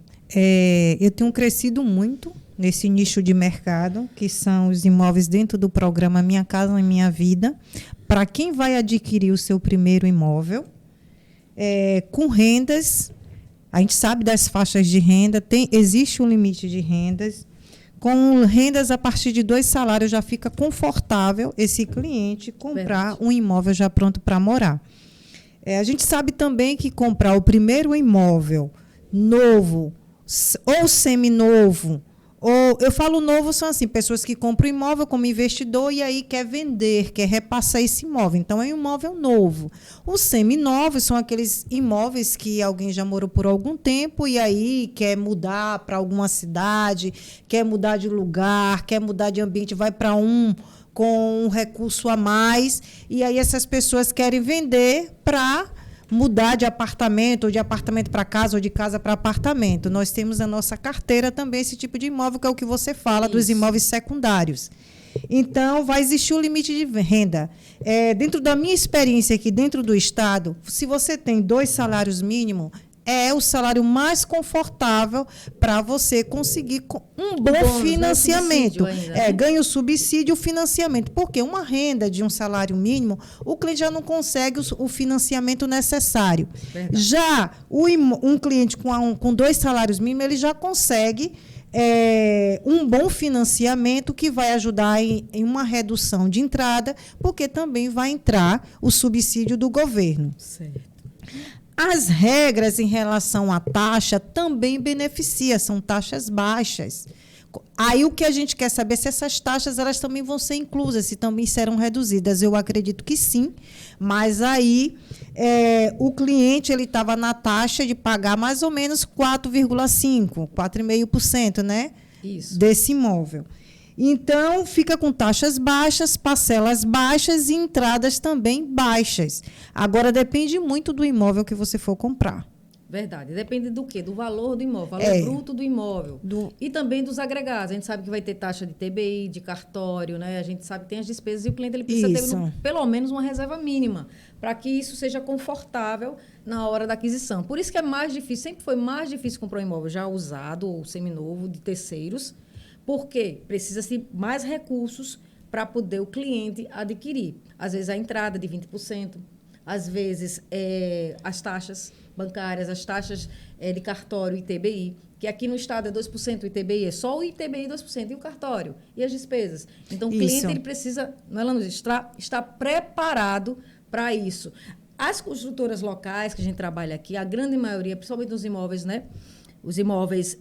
Eu tenho crescido muito nesse nicho de mercado, que são os imóveis dentro do programa Minha Casa Minha Vida, para quem vai adquirir o seu primeiro imóvel, com rendas, a gente sabe das faixas de renda, existe um limite de rendas, com rendas a partir de 2 salários já fica confortável esse cliente comprar um imóvel já pronto para morar. A gente sabe também que comprar o primeiro imóvel novo ou seminovo, ou eu falo novo, são assim, pessoas que compram imóvel como investidor e aí quer vender, quer repassar esse imóvel. Então, é um imóvel novo. Os seminovos são aqueles imóveis que alguém já morou por algum tempo e aí quer mudar para alguma cidade, quer mudar de lugar, quer mudar de ambiente, vai para com um recurso a mais, e aí essas pessoas querem vender para mudar de apartamento, ou de apartamento para casa, ou de casa para apartamento. Nós temos na nossa carteira também esse tipo de imóvel, que é o que você fala, isso, dos imóveis secundários. Então, vai existir um limite de renda. Dentro da minha experiência aqui, dentro do Estado, se você tem 2 salários mínimos, é o salário mais confortável para você conseguir um bom financiamento. Ainda, né? Ganha o subsídio e o financiamento. Porque uma renda de um salário mínimo, o cliente já não consegue o financiamento necessário. Verdade. Já um cliente com 2 salários mínimos, ele já consegue um bom financiamento que vai ajudar em uma redução de entrada, porque também vai entrar o subsídio do governo. Certo. As regras em relação à taxa também beneficiam, são taxas baixas. Aí o que a gente quer saber é se essas taxas elas também vão ser inclusas, se também serão reduzidas. Eu acredito que sim, mas aí o cliente ele estava na taxa de pagar mais ou menos 4,5%, 4,5%, né? Isso. desse imóvel. Então, fica com taxas baixas, parcelas baixas e entradas também baixas. Agora, depende muito do imóvel que você for comprar. Verdade. Depende do quê? Do valor do imóvel, valor bruto do imóvel. E também dos agregados. A gente sabe que vai ter taxa de TBI, de cartório, né? A gente sabe que tem as despesas e o cliente ele precisa ter pelo menos uma reserva mínima para que isso seja confortável na hora da aquisição. Por isso que é mais difícil, sempre foi mais difícil comprar um imóvel já usado ou seminovo de terceiros, porque precisa-se mais recursos para poder o cliente adquirir. Às vezes a entrada de 20%, às vezes as taxas bancárias, as taxas de cartório e ITBI, que aqui no estado é 2%, o ITBI é só o ITBI 2%, e o cartório, e as despesas. Então, o cliente ele precisa, não é, Lanús, estar preparado para isso. As construtoras locais que a gente trabalha aqui, a grande maioria, principalmente nos imóveis, né? Os imóveis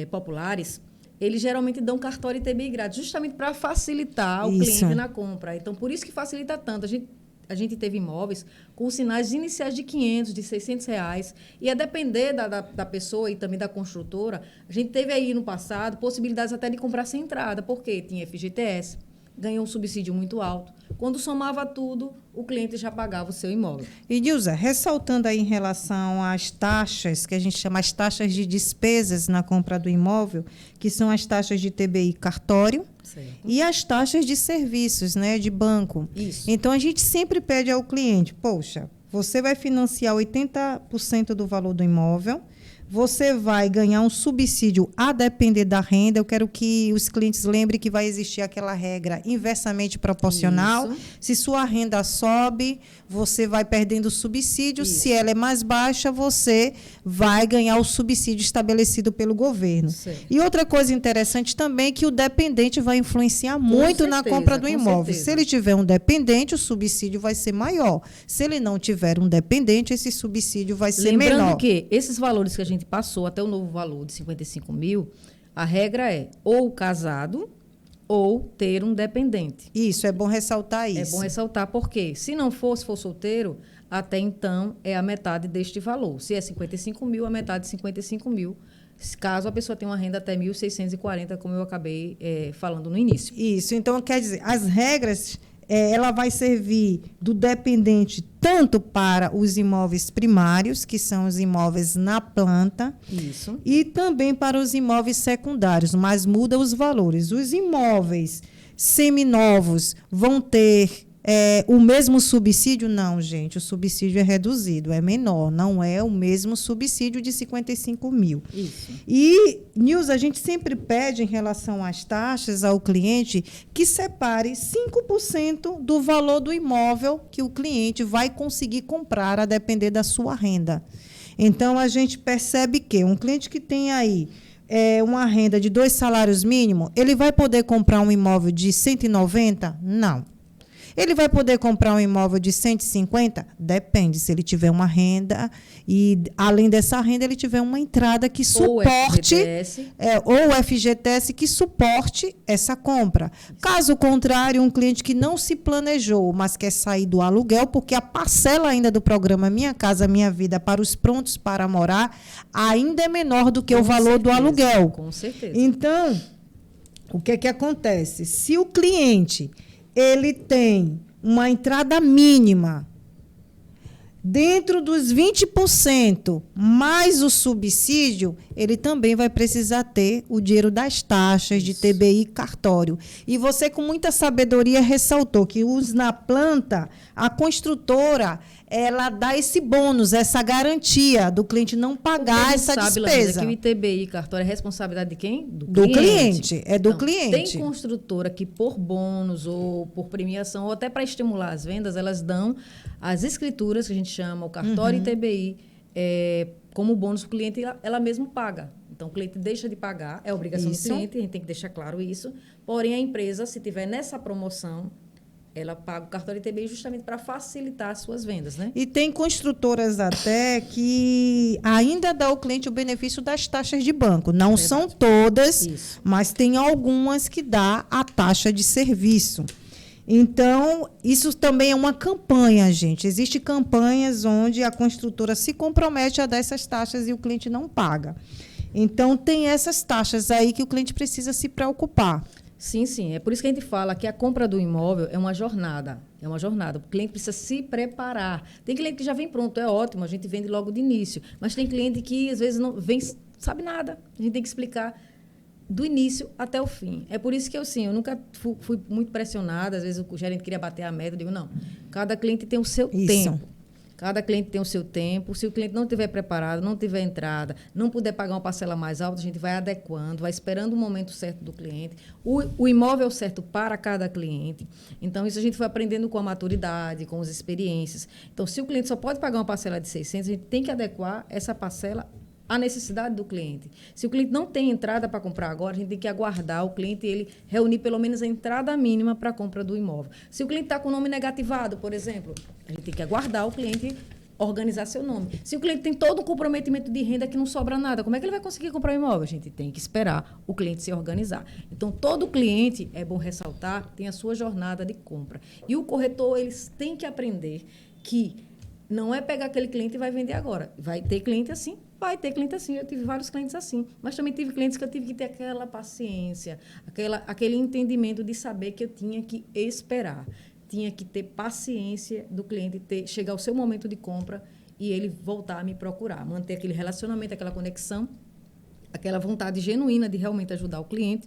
populares, eles geralmente dão cartório e ITBI grátis, justamente para facilitar o cliente na compra. Então, por isso que facilita tanto. A gente teve imóveis com sinais iniciais de 500, de 600 reais. E a depender da pessoa e também da construtora, a gente teve aí no passado possibilidades até de comprar sem entrada, porque tinha FGTS, ganhou um subsídio muito alto. Quando somava tudo, o cliente já pagava o seu imóvel. E, Nilza, ressaltando aí em relação às taxas, que a gente chama as taxas de despesas na compra do imóvel, que são as taxas de TBI cartório, certo, e as taxas de serviços, né, de banco. Isso. Então, a gente sempre pede ao cliente, poxa, você vai financiar 80% do valor do imóvel, você vai ganhar um subsídio a depender da renda. Eu quero que os clientes lembrem que vai existir aquela regra inversamente proporcional. Isso. Se sua renda sobe, você vai perdendo o subsídio. Isso. Se ela é mais baixa, você vai ganhar o subsídio estabelecido pelo governo. Certo. E outra coisa interessante também é que o dependente vai influenciar muito na compra do imóvel. Se ele tiver um dependente, o subsídio vai ser maior. Se ele não tiver um dependente, esse subsídio vai ser menor. Lembrando que esses valores que a gente passou até o novo valor de 55 mil, a regra é ou casado ou ter um dependente. Isso, é bom ressaltar isso. É bom ressaltar porque, se não for, se for solteiro, até então é a metade deste valor. Se é 55 mil, a metade de 55 mil, caso a pessoa tenha uma renda até 1.640, como eu acabei falando no início. Isso, então quer dizer, as regras... ela vai servir do dependente tanto para os imóveis primários, que são os imóveis na planta, isso, e também para os imóveis secundários, mas muda os valores. Os imóveis seminovos vão ter o mesmo subsídio? Não, gente, o subsídio é reduzido, é menor, não é o mesmo subsídio de 55 mil. Isso. E, Nilza, a gente sempre pede, em relação às taxas, ao cliente, que separe 5% do valor do imóvel que o cliente vai conseguir comprar, a depender da sua renda. Então, a gente percebe que um cliente que tem aí uma renda de 2 salários mínimos, ele vai poder comprar um imóvel de 190? Não. Ele vai poder comprar um imóvel de 150? Depende, se ele tiver uma renda e, além dessa renda, ele tiver uma entrada que suporte, ou FGTS que suporte essa compra. Caso contrário, um cliente que não se planejou, mas quer sair do aluguel, porque a parcela ainda do programa Minha Casa Minha Vida para os prontos para morar ainda é menor do que o valor do aluguel. Com certeza. Então, o que é que acontece? Se o cliente ele tem uma entrada mínima dentro dos 20% mais o subsídio, ele também vai precisar ter o dinheiro das taxas de TBI e cartório. E você, com muita sabedoria, ressaltou que os na planta, a construtora, ela dá esse bônus, essa garantia do cliente não pagar essa despesa. Que o ITBI e cartório é responsabilidade de quem? Do cliente. É do cliente. Tem construtora que, por bônus ou por premiação, ou até para estimular as vendas, elas dão as escrituras, que a gente chama, o cartório e ITBI, como bônus para o cliente, ela mesmo paga. Então, o cliente deixa de pagar, é obrigação do cliente, a gente tem que deixar claro isso. Porém, a empresa, se tiver nessa promoção, ela paga o cartório ITBI justamente para facilitar as suas vendas, né? E tem construtoras até que ainda dá ao cliente o benefício das taxas de banco. Não são todas, mas tem algumas que dá a taxa de serviço. Então, isso também é uma campanha, gente. Existem campanhas onde a construtora se compromete a dar essas taxas e o cliente não paga. Então, tem essas taxas aí que o cliente precisa se preocupar. Sim, sim. É por isso que a gente fala que a compra do imóvel é uma jornada. É uma jornada. O cliente precisa se preparar. Tem cliente que já vem pronto, é ótimo, a gente vende logo de início. Mas tem cliente que, às vezes, não vem, sabe nada. A gente tem que explicar do início até o fim. É por isso que eu nunca fui muito pressionada. Às vezes o gerente queria bater a meta. Eu digo, não, cada cliente tem o seu tempo. Cada cliente tem o seu tempo. Se o cliente não estiver preparado, não tiver entrada, não puder pagar uma parcela mais alta, a gente vai adequando, vai esperando o momento certo do cliente. O imóvel certo para cada cliente. Então, isso a gente foi aprendendo com a maturidade, com as experiências. Então, se o cliente só pode pagar uma parcela de 600, a gente tem que adequar essa parcela a necessidade do cliente. Se o cliente não tem entrada para comprar agora, a gente tem que aguardar o cliente ele reunir pelo menos a entrada mínima para a compra do imóvel. Se o cliente está com o nome negativado, por exemplo, a gente tem que aguardar o cliente organizar seu nome. Se o cliente tem todo um comprometimento de renda que não sobra nada, como é que ele vai conseguir comprar o imóvel? A gente tem que esperar o cliente se organizar. Então, todo cliente, é bom ressaltar, tem a sua jornada de compra. E o corretor, eles têm que aprender que não é pegar aquele cliente e vai vender agora. Vai ter cliente assim? Vai ter cliente assim. Eu tive vários clientes assim. Mas também tive clientes que eu tive que ter aquela paciência, aquele entendimento de saber que eu tinha que esperar. Tinha que ter paciência do cliente chegar ao seu momento de compra e ele voltar a me procurar. Manter aquele relacionamento, aquela conexão, aquela vontade genuína de realmente ajudar o cliente.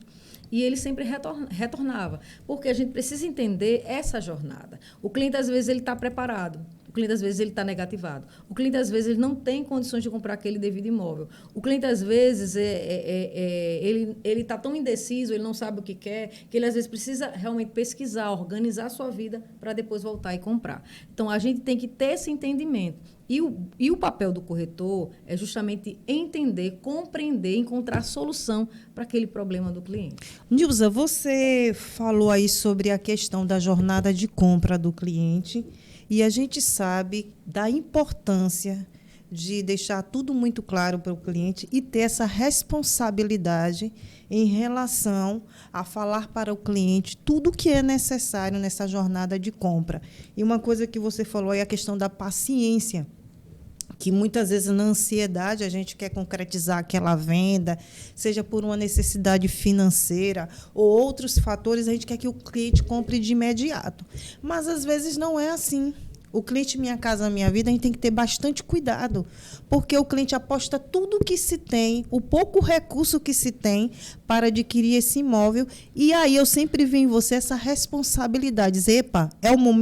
E ele sempre retornava. Porque a gente precisa entender essa jornada. O cliente, às vezes, ele está preparado. O cliente, às vezes, ele está negativado. O cliente, às vezes, ele não tem condições de comprar aquele devido imóvel. O cliente, às vezes, ele está tão indeciso, ele não sabe o que quer, que ele, às vezes, precisa realmente pesquisar, organizar a sua vida para depois voltar e comprar. Então, a gente tem que ter esse entendimento. E o papel do corretor é justamente entender, compreender, encontrar solução para aquele problema do cliente. Nilza, você falou aí sobre a questão da jornada de compra do cliente e a gente sabe da importância de deixar tudo muito claro para o cliente e ter essa responsabilidade em relação a falar para o cliente tudo o que é necessário nessa jornada de compra. E uma coisa que você falou é a questão da paciência, que muitas vezes na ansiedade a gente quer concretizar aquela venda, seja por uma necessidade financeira ou outros fatores, a gente quer que o cliente compre de imediato. Mas às vezes não é assim. O cliente Minha Casa Minha Vida, a gente tem que ter bastante cuidado, porque o cliente aposta tudo que se tem, o pouco recurso que se tem para adquirir esse imóvel, e aí eu sempre vi em você essa responsabilidade, dizer, epa,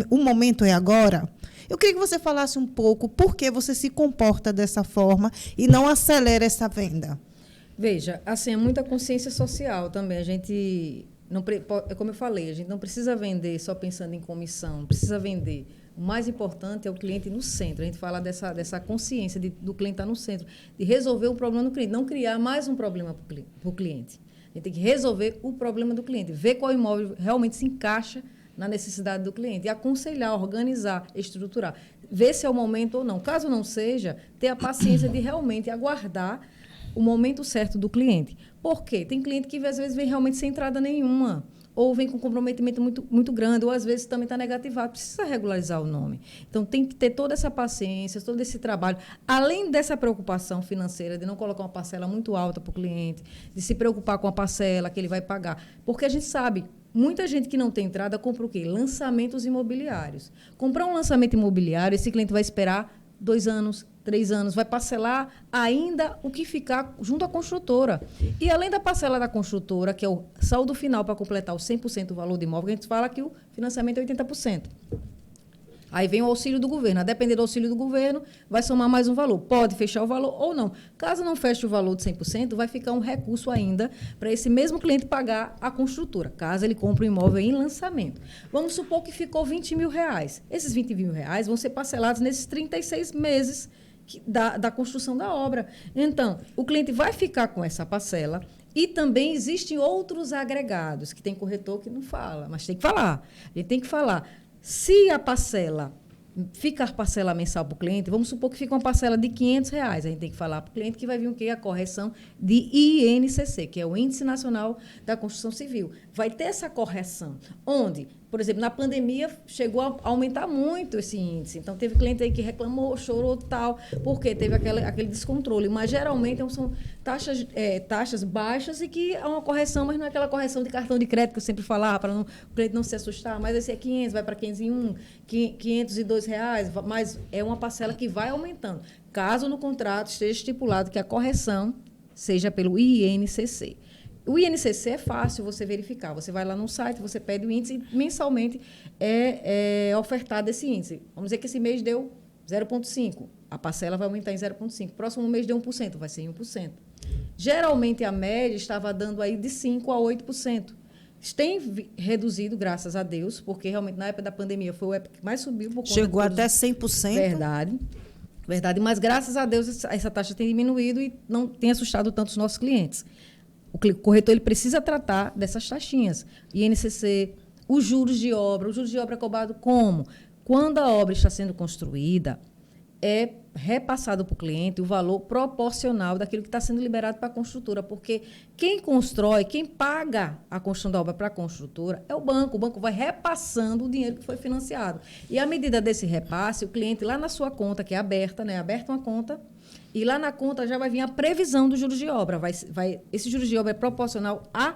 o momento é agora? Eu queria que você falasse um pouco por que você se comporta dessa forma e não acelera essa venda. Veja, assim, é muita consciência social também. A gente, não, como eu falei, a gente não precisa vender só pensando em comissão, não precisa vender. O mais importante é o cliente no centro. A gente fala dessa consciência do cliente estar no centro, de resolver o problema do cliente, não criar mais um problema para o cliente. A gente tem que resolver o problema do cliente, ver qual imóvel realmente se encaixa na necessidade do cliente e aconselhar, organizar, estruturar, ver se é o momento ou não. Caso não seja, ter a paciência de realmente aguardar o momento certo do cliente. Por quê? Tem cliente que às vezes vem realmente sem entrada nenhuma, ou vem com comprometimento muito grande, ou às vezes também está negativado, precisa regularizar o nome. Então, tem que ter toda essa paciência, todo esse trabalho, além dessa preocupação financeira, de não colocar uma parcela muito alta para o cliente, de se preocupar com a parcela que ele vai pagar. Porque a gente sabe, muita gente que não tem entrada compra o quê? Lançamentos imobiliários. Comprar um lançamento imobiliário, esse cliente vai esperar 2 anos, 3 anos, vai parcelar ainda o que ficar junto à construtora. E além da parcela da construtora, que é o saldo final para completar o 100% do valor do imóvel, a gente fala que o financiamento é 80%. Aí vem o auxílio do governo. A depender do auxílio do governo, vai somar mais um valor. Pode fechar o valor ou não. Caso não feche o valor de 100%, vai ficar um recurso ainda para esse mesmo cliente pagar a construtora, caso ele compre um imóvel em lançamento. Vamos supor que ficou R$20 mil. Esses R$20 mil vão ser parcelados nesses 36 meses da construção da obra. Então, o cliente vai ficar com essa parcela e também existem outros agregados, que tem corretor que não fala, mas tem que falar. A gente tem que falar. Se a parcela ficar parcela mensal para o cliente, vamos supor que fica uma parcela de R$500. A gente tem que falar para o cliente que vai vir o quê? A correção de INCC, que é o Índice Nacional da Construção Civil. Vai ter essa correção, onde por exemplo, na pandemia chegou a aumentar muito esse índice. Então, teve cliente aí que reclamou, chorou tal, porque teve aquele descontrole. Mas, geralmente, são taxas baixas e que há uma correção, mas não é aquela correção de cartão de crédito que eu sempre falava, para o cliente não se assustar. Mas esse é 500, vai para 501, R$ 502, mas é uma parcela que vai aumentando. Caso no contrato esteja estipulado que a correção seja pelo INCC. O INCC é fácil você verificar. Você vai lá no site, você pede o índice e mensalmente é ofertado esse índice. Vamos dizer que esse mês deu 0,5%. A parcela vai aumentar em 0,5%. Próximo mês deu 1%, vai ser em 1%. Geralmente, a média estava dando aí de 5% a 8%. Tem reduzido, graças a Deus, porque realmente na época da pandemia foi a época que mais subiu. Por conta Chegou até 100%. Verdade, mas graças a Deus essa taxa tem diminuído e não tem assustado tanto os nossos clientes. O corretor ele precisa tratar dessas taxinhas. INCC, os juros de obra. O juros de obra é cobrado como? Quando a obra está sendo construída, é repassado para o cliente o valor proporcional daquilo que está sendo liberado para a construtora, porque quem constrói, quem paga a construção da obra para a construtora é o banco vai repassando o dinheiro que foi financiado. E à medida desse repasse, o cliente lá na sua conta, que é aberta, né, aberta uma conta, e lá na conta já vai vir a previsão dos juros de obra. Esse juros de obra é proporcional a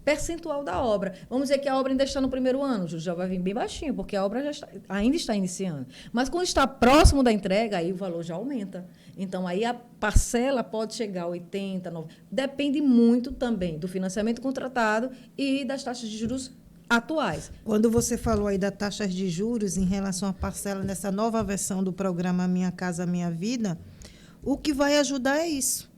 percentual da obra. Vamos dizer que a obra ainda está no primeiro ano, o juros já vai vir bem baixinho, porque a obra ainda está iniciando. Mas quando está próximo da entrega, aí o valor já aumenta. Então, aí a parcela pode chegar a 80%, 90%. Depende muito também do financiamento contratado e das taxas de juros atuais. Quando você falou aí das taxas de juros em relação à parcela nessa nova versão do programa Minha Casa Minha Vida, o que vai ajudar é isso.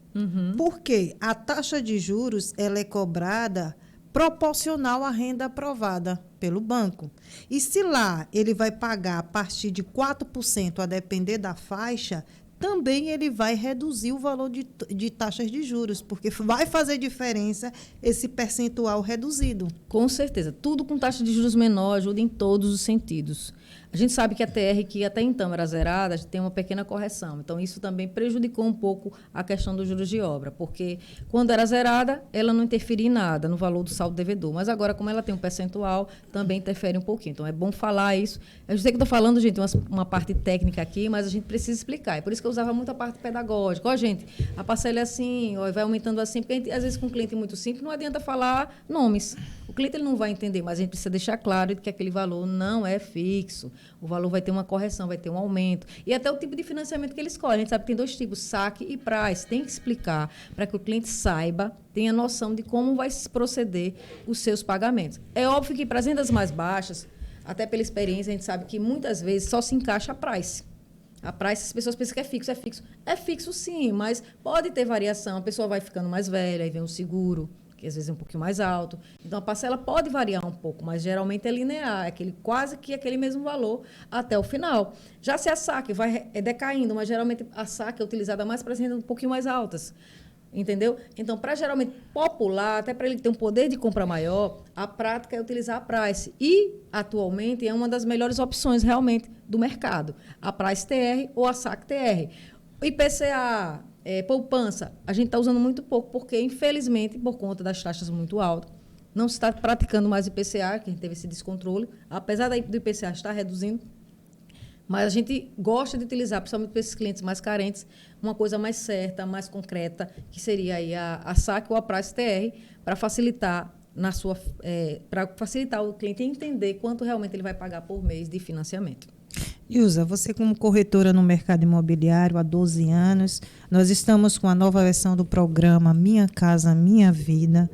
Porque a taxa de juros ela é cobrada proporcional à renda aprovada pelo banco. E se lá ele vai pagar a partir de 4%, a depender da faixa, também ele vai reduzir o valor de taxas de juros, porque vai fazer diferença esse percentual reduzido. Com certeza. Tudo com taxa de juros menor ajuda em todos os sentidos. A gente sabe que a TR, que até então era zerada, tem uma pequena correção. Então, isso também prejudicou um pouco a questão dos juros de obra, porque quando era zerada, ela não interferia em nada no valor do saldo devedor. Mas agora, como ela tem um percentual, também interfere um pouquinho. Então, é bom falar isso. Eu sei que estou falando, gente, uma parte técnica aqui, mas a gente precisa explicar. É por isso que eu usava muito a parte pedagógica. Ó, gente, a parcela é assim, ó, vai aumentando assim, porque às vezes com um cliente muito simples, não adianta falar nomes. O cliente ele não vai entender, mas a gente precisa deixar claro que aquele valor não é fixo. O valor vai ter uma correção, vai ter um aumento. E até o tipo de financiamento que ele escolhe. A gente sabe que tem 2 tipos, saque e price. Tem que explicar para que o cliente saiba, tenha noção de como vai se proceder os seus pagamentos. É óbvio que para as rendas mais baixas, até pela experiência, a gente sabe que muitas vezes só se encaixa a price. A price, as pessoas pensam que é fixo, é fixo. É fixo sim, mas pode ter variação. A pessoa vai ficando mais velha, aí vem o seguro, que às vezes é um pouquinho mais alto. Então, a parcela pode variar um pouco, mas geralmente é linear, é quase que aquele mesmo valor até o final. Já se a saque vai decaindo, mas geralmente a saque é utilizada mais para as rendas um pouquinho mais altas. Entendeu? Então, para geralmente popular, até para ele ter um poder de compra maior, a prática é utilizar a price. E, atualmente, é uma das melhores opções realmente do mercado. A price TR ou a saque TR. O IPCA, poupança, a gente está usando muito pouco, porque, infelizmente, por conta das taxas muito altas, não se está praticando mais IPCA, que a gente teve esse descontrole, apesar do IPCA estar reduzindo, mas a gente gosta de utilizar, principalmente para esses clientes mais carentes, uma coisa mais certa, mais concreta, que seria aí a saque ou a price TR, para facilitar para facilitar o cliente entender quanto realmente ele vai pagar por mês de financiamento. Ilza, você como corretora no mercado imobiliário há 12 anos, nós estamos com a nova versão do programa Minha Casa Minha Vida.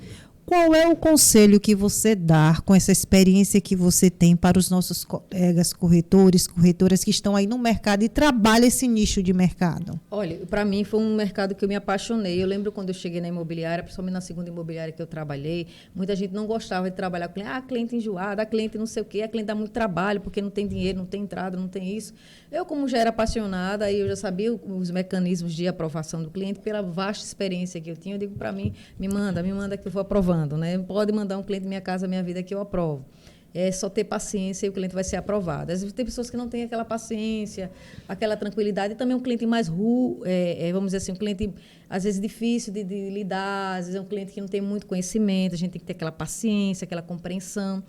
Qual é o conselho que você dá com essa experiência que você tem para os nossos colegas corretores, corretoras que estão aí no mercado e trabalham esse nicho de mercado? Olha, para mim foi um mercado que eu me apaixonei. Eu lembro quando eu cheguei na imobiliária, principalmente na segunda imobiliária que eu trabalhei, muita gente não gostava de trabalhar com cliente. Cliente enjoado, cliente não sei o quê, cliente dá muito trabalho porque não tem dinheiro, não tem entrada, não tem isso. Eu, como já era apaixonada, aí eu já sabia os mecanismos de aprovação do cliente, pela vasta experiência que eu tinha, eu digo para mim, me manda que eu vou aprovando. Né? Pode mandar um cliente Minha Casa Minha Vida que eu aprovo. É só ter paciência e o cliente vai ser aprovado. Às vezes tem pessoas que não têm aquela paciência, aquela tranquilidade, e também um cliente mais vamos dizer assim, um cliente às vezes difícil de lidar, às vezes é um cliente que não tem muito conhecimento, a gente tem que ter aquela paciência, aquela compreensão.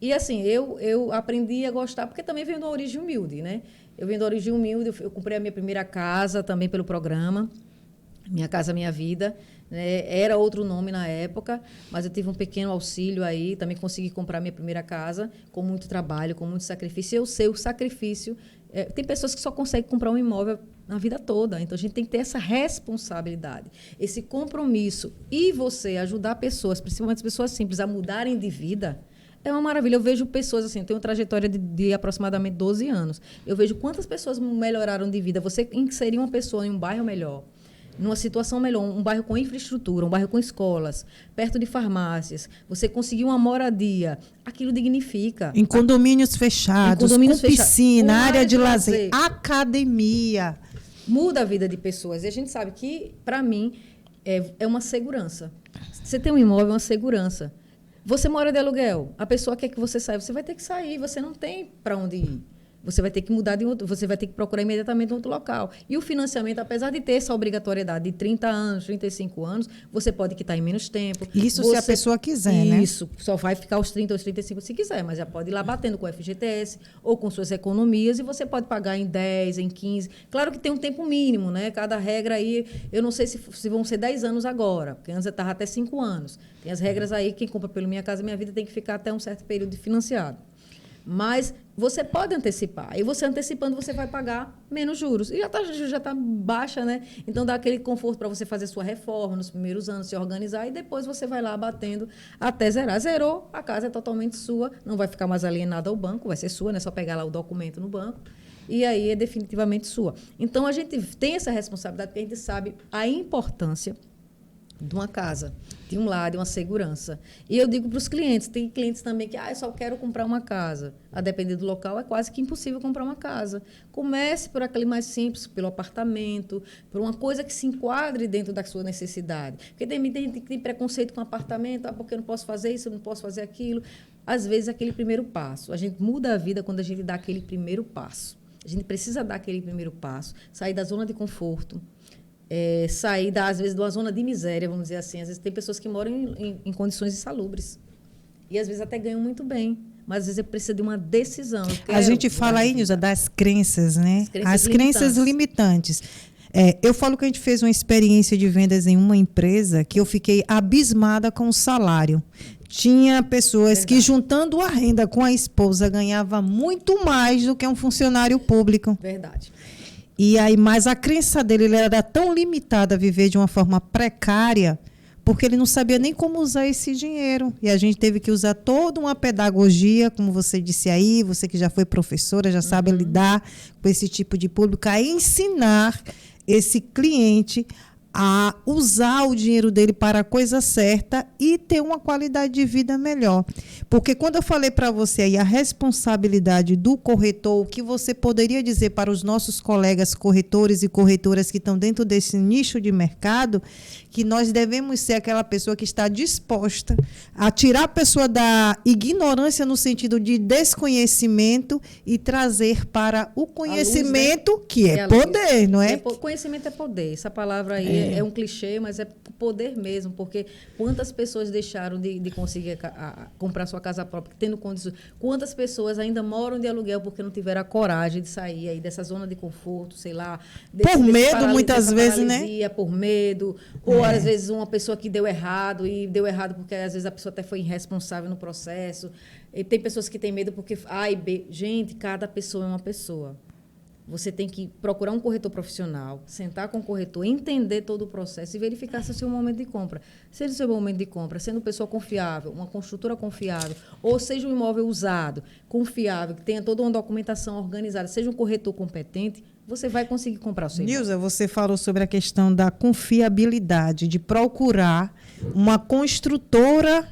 E assim, eu aprendi a gostar, porque também venho de uma origem humilde, né? Eu venho de uma origem humilde, eu comprei a minha primeira casa também pelo programa, Minha Casa Minha Vida, né? Era outro nome na época, mas eu tive um pequeno auxílio aí, também consegui comprar minha primeira casa, com muito trabalho, com muito sacrifício. Eu sei o sacrifício. Tem pessoas que só conseguem comprar um imóvel na vida toda, então a gente tem que ter essa responsabilidade, esse compromisso. E você ajudar pessoas, principalmente as pessoas simples, a mudarem de vida, é uma maravilha. Eu vejo pessoas assim, eu tenho uma trajetória de aproximadamente 12 anos. Eu vejo quantas pessoas melhoraram de vida. Você inserir uma pessoa em um bairro melhor, numa situação melhor, um bairro com infraestrutura, um bairro com escolas, perto de farmácias, você conseguir uma moradia, aquilo dignifica. Em condomínios fechados, com piscina, área de lazer, academia. Muda a vida de pessoas. E a gente sabe que, para mim, é uma segurança. Você tem um imóvel, é uma segurança. Você mora de aluguel, a pessoa quer que você saia, você vai ter que sair, você não tem para onde ir. Você vai ter que mudar de outro, você vai ter que procurar imediatamente outro local. E o financiamento, apesar de ter essa obrigatoriedade de 30 anos, 35 anos, você pode quitar em menos tempo. Isso se a pessoa quiser, né? Isso, só vai ficar os 30 ou os 35 se quiser, mas já pode ir lá batendo com o FGTS ou com suas economias e você pode pagar em 10, em 15. Claro que tem um tempo mínimo, né? Cada regra aí, eu não sei se vão ser 10 anos agora, porque antes eu estava até 5 anos. Tem as regras aí, quem compra pelo Minha Casa Minha Vida tem que ficar até um certo período de financiado. Mas você pode antecipar. E você antecipando, você vai pagar menos juros. E já tá baixa, né? Então, dá aquele conforto para você fazer sua reforma nos primeiros anos, se organizar, e depois você vai lá batendo até zerar. Zerou, a casa é totalmente sua, não vai ficar mais alienada ao banco, vai ser sua, né? É só pegar lá o documento no banco. E aí é definitivamente sua. Então, a gente tem essa responsabilidade, porque a gente sabe a importância de uma casa, de um lar, de uma segurança. E eu digo para os clientes, tem clientes também que eu só quero comprar uma casa. A depender do local, é quase que impossível comprar uma casa. Comece por aquele mais simples, pelo apartamento, por uma coisa que se enquadre dentro da sua necessidade. Porque tem gente que tem preconceito com apartamento, porque eu não posso fazer isso, eu não posso fazer aquilo. Às vezes, aquele primeiro passo. A gente muda a vida quando a gente dá aquele primeiro passo. A gente precisa dar aquele primeiro passo, sair da zona de conforto, sair, às vezes, de uma zona de miséria, vamos dizer assim. Às vezes, tem pessoas que moram em condições insalubres. E, às vezes, até ganham muito bem. Mas, às vezes, precisa de uma decisão. A gente fala aí, Nilza, das crenças, né? As crenças limitantes. Eu falo que a gente fez uma experiência de vendas em uma empresa que eu fiquei abismada com o salário. Tinha pessoas que, juntando a renda com a esposa, ganhava muito mais do que um funcionário público. Verdade. E aí, mas a crença dele ele era tão limitada a viver de uma forma precária, porque ele não sabia nem como usar esse dinheiro. E a gente teve que usar toda uma pedagogia, como você disse aí, você que já foi professora, já sabe lidar com esse tipo de público, a ensinar esse cliente a usar o dinheiro dele para a coisa certa e ter uma qualidade de vida melhor. Porque quando eu falei para você aí a responsabilidade do corretor, o que você poderia dizer para os nossos colegas corretores e corretoras que estão dentro desse nicho de mercado, que nós devemos ser aquela pessoa que está disposta a tirar a pessoa da ignorância no sentido de desconhecimento e trazer para o conhecimento, luz, né? Que é poder, não é? Conhecimento é poder. Essa palavra aí é um clichê, mas é poder mesmo, porque quantas pessoas deixaram de conseguir comprar sua casa própria, tendo condições? Quantas pessoas ainda moram de aluguel porque não tiveram a coragem de sair aí dessa zona de conforto, sei lá. Por medo, muitas vezes, né? Por medo, ou às vezes uma pessoa que deu errado, e deu errado porque às vezes a pessoa até foi irresponsável no processo. E tem pessoas que têm medo porque A e B. Gente, cada pessoa é uma pessoa. Você tem que procurar um corretor profissional, sentar com o corretor, entender todo o processo e verificar se é o seu momento de compra. Seja o seu momento de compra, sendo pessoa confiável, uma construtora confiável, ou seja um imóvel usado, confiável, que tenha toda uma documentação organizada, seja um corretor competente, você vai conseguir comprar o seu imóvel. Nilza, você falou sobre a questão da confiabilidade, de procurar uma construtora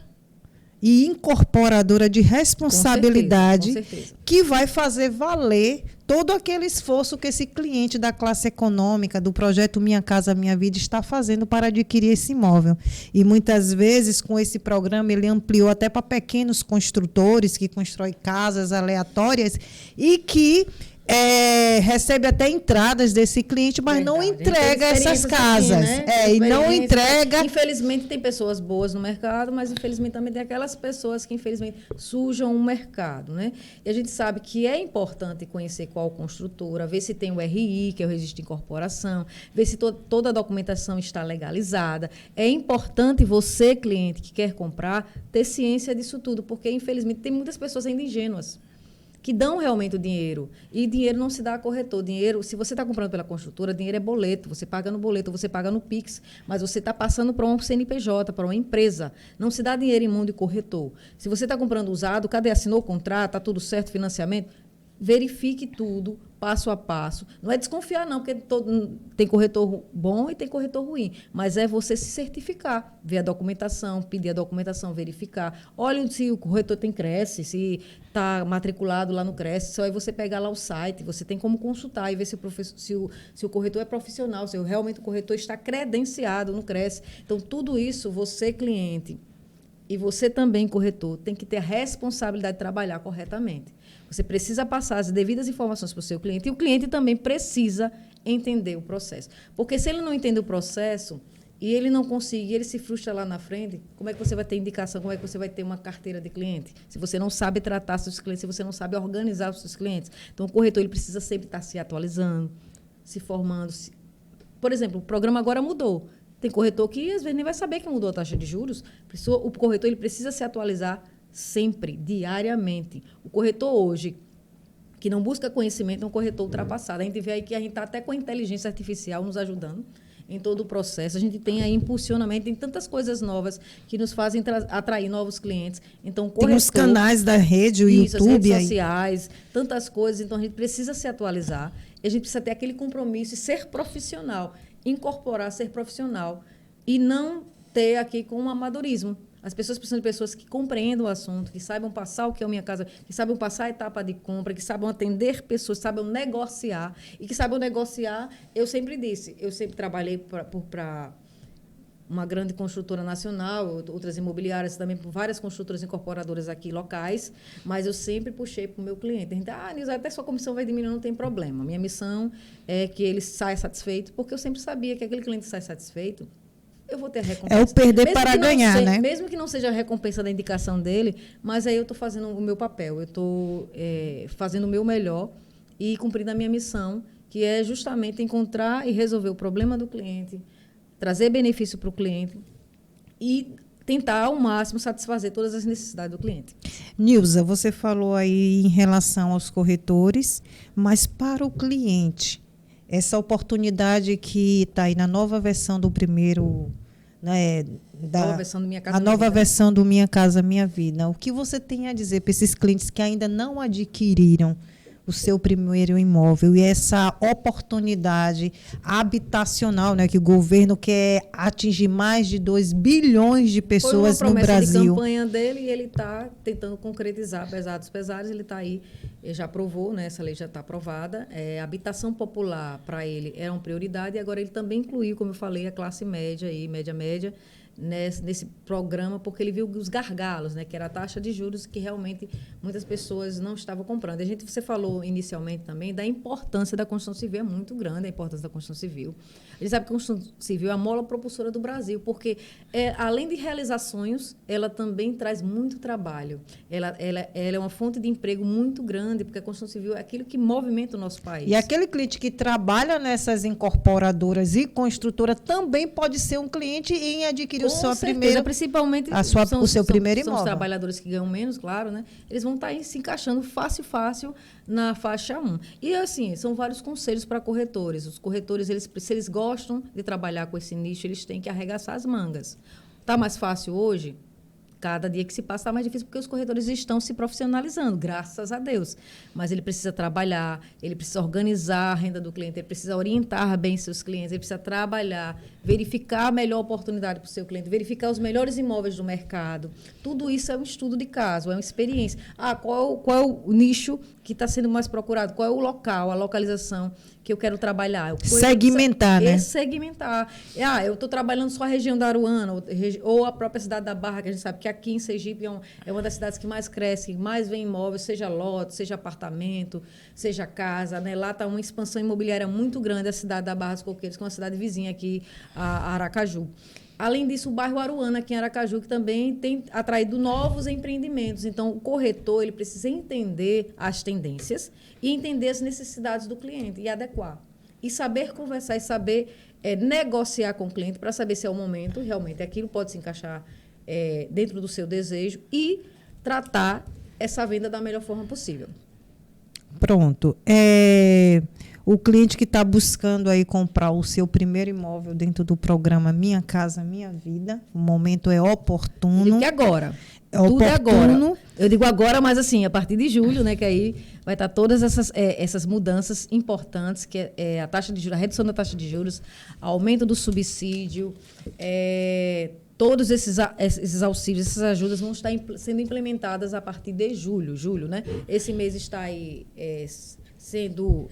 e incorporadora de responsabilidade, com certeza. Que vai fazer valer todo aquele esforço que esse cliente da classe econômica, do projeto Minha Casa Minha Vida, está fazendo para adquirir esse imóvel. E muitas vezes, com esse programa, ele ampliou até para pequenos construtores que constroem casas aleatórias e que recebe até entradas desse cliente, mas não entrega essas casas. Aqui, né? E não entrega. Infelizmente, tem pessoas boas no mercado, mas infelizmente também tem aquelas pessoas que, infelizmente, sujam o mercado, né? E a gente sabe que é importante conhecer qual construtora, ver se tem o RI, que é o Registro de Incorporação, ver se toda a documentação está legalizada. É importante você, cliente, que quer comprar, ter ciência disso tudo, porque, infelizmente, tem muitas pessoas ainda ingênuas que dão realmente o dinheiro. E dinheiro não se dá a corretor. Dinheiro, se você está comprando pela construtora, dinheiro é boleto. Você paga no boleto, você paga no Pix, mas você está passando para um CNPJ, para uma empresa. Não se dá dinheiro em mão de corretor. Se você está comprando usado, cadê? Assinou o contrato, está tudo certo, financiamento? Verifique tudo, passo a passo. Não é desconfiar, não, porque tem corretor bom e tem corretor ruim. Mas é você se certificar, ver a documentação, pedir a documentação, verificar. Olha se o corretor tem Cresce, se está matriculado lá no Cresce. Só aí você pegar lá o site, você tem como consultar e ver se o corretor é profissional, se realmente o corretor está credenciado no Cresce. Então, tudo isso, você, cliente, e você também, corretor, tem que ter a responsabilidade de trabalhar corretamente. Você precisa passar as devidas informações para o seu cliente e o cliente também precisa entender o processo. Porque se ele não entender o processo e ele não conseguir, ele se frustra lá na frente, como é que você vai ter indicação, como é que você vai ter uma carteira de cliente? Se você não sabe tratar seus clientes, se você não sabe organizar os seus clientes. Então, o corretor ele precisa sempre estar se atualizando, se formando. Por exemplo, o programa agora mudou. Tem corretor que, às vezes, nem vai saber que mudou a taxa de juros. O corretor ele precisa se atualizar sempre, diariamente. O corretor hoje, que não busca conhecimento, é um corretor ultrapassado. A gente vê aí que a gente está até com a inteligência artificial nos ajudando em todo o processo. A gente tem aí impulsionamento, tem tantas coisas novas que nos fazem atrair novos clientes. Então, corretor, tem os canais da rede, o isso, YouTube. As redes sociais, tantas coisas. Então, a gente precisa se atualizar. E a gente precisa ter aquele compromisso e ser profissional. Incorporar, ser profissional. E não ter aqui com um amadorismo. As pessoas precisam de pessoas que compreendam o assunto, que saibam passar o que é a Minha Casa, que saibam passar a etapa de compra, que saibam atender pessoas, saibam negociar. E que saibam negociar, eu sempre disse, eu sempre trabalhei para uma grande construtora nacional, outras imobiliárias também, por várias construtoras incorporadoras aqui locais, mas eu sempre puxei para o meu cliente. A gente, Nilza, até sua comissão vai diminuir, não tem problema. Minha missão é que ele saia satisfeito, porque eu sempre sabia que aquele cliente sai satisfeito, eu vou ter a recompensa. É o perder para ganhar, né? Mesmo que não seja a recompensa da indicação dele, mas aí eu estou fazendo o meu papel, eu estou fazendo o meu melhor e cumprindo a minha missão, que é justamente encontrar e resolver o problema do cliente, trazer benefício para o cliente e tentar, ao máximo, satisfazer todas as necessidades do cliente. Nilza, você falou aí em relação aos corretores, mas para o cliente, essa oportunidade que está aí na nova versão do primeiro... nova versão do Minha Casa, a nova versão do Minha Casa Minha Vida. O que você tem a dizer para esses clientes que ainda não adquiriram o seu primeiro imóvel e essa oportunidade habitacional, né, que o governo quer atingir mais de 2 bilhões de pessoas no Brasil? Foi uma promessa de campanha dele e ele está tentando concretizar, apesar dos pesares, ele está aí, ele já aprovou, né, essa lei já está aprovada. Habitação popular, para ele, era uma prioridade e agora ele também incluiu, como eu falei, a classe média, média, nesse programa, porque ele viu os gargalos, né, que era a taxa de juros que realmente muitas pessoas não estavam comprando. Você falou inicialmente também da importância da Constituição Civil, é muito grande a importância da Constituição Civil. A gente sabe que a Constituição Civil é a mola propulsora do Brasil, porque além de realizar sonhos, ela também traz muito trabalho. Ela é uma fonte de emprego muito grande, porque a Constituição Civil é aquilo que movimenta o nosso país. E aquele cliente que trabalha nessas incorporadoras e construtora também pode ser um cliente em adquirir principalmente o seu primeiro imóvel. São os trabalhadores que ganham menos, claro, né? Eles vão estar aí se encaixando fácil na faixa 1. E, assim, são vários conselhos para corretores. Os corretores, se eles gostam de trabalhar com esse nicho, eles têm que arregaçar as mangas. Está mais fácil hoje? Cada dia que se passa está mais difícil, porque os corretores estão se profissionalizando, graças a Deus. Mas ele precisa trabalhar, ele precisa organizar a renda do cliente, ele precisa orientar bem seus clientes, ele precisa trabalhar, verificar a melhor oportunidade para o seu cliente, verificar os melhores imóveis do mercado. Tudo isso é um estudo de caso, é uma experiência. Qual é o nicho que está sendo mais procurado? Qual é o local, a localização que eu quero trabalhar? Segmentar, né? Segmentar. Eu estou trabalhando só a região da Aruana ou a própria cidade da Barra, que a gente sabe que aqui em Sergipe é uma das cidades que mais cresce, mais vem imóveis, seja lote, seja apartamento, seja casa, né? Lá está uma expansão imobiliária muito grande, a cidade da Barra dos Coqueiros, que é uma cidade vizinha aqui, a Aracaju. Além disso, o bairro Aruana, aqui em Aracaju, que também tem atraído novos empreendimentos. Então, o corretor ele precisa entender as tendências e entender as necessidades do cliente e adequar. E saber conversar e saber negociar com o cliente para saber se é o momento, realmente aquilo pode se encaixar dentro do seu desejo e tratar essa venda da melhor forma possível. Pronto. O cliente que está buscando aí comprar o seu primeiro imóvel dentro do programa Minha Casa Minha Vida, o momento é oportuno. Eu digo que agora. Tudo é agora. Eu digo agora, mas assim, a partir de julho, né, que aí vai estar todas essas mudanças importantes, que é a taxa de juros, a redução da taxa de juros, aumento do subsídio, todos esses auxílios, essas ajudas vão estar sendo implementadas a partir de julho, né? Esse mês está aí sendo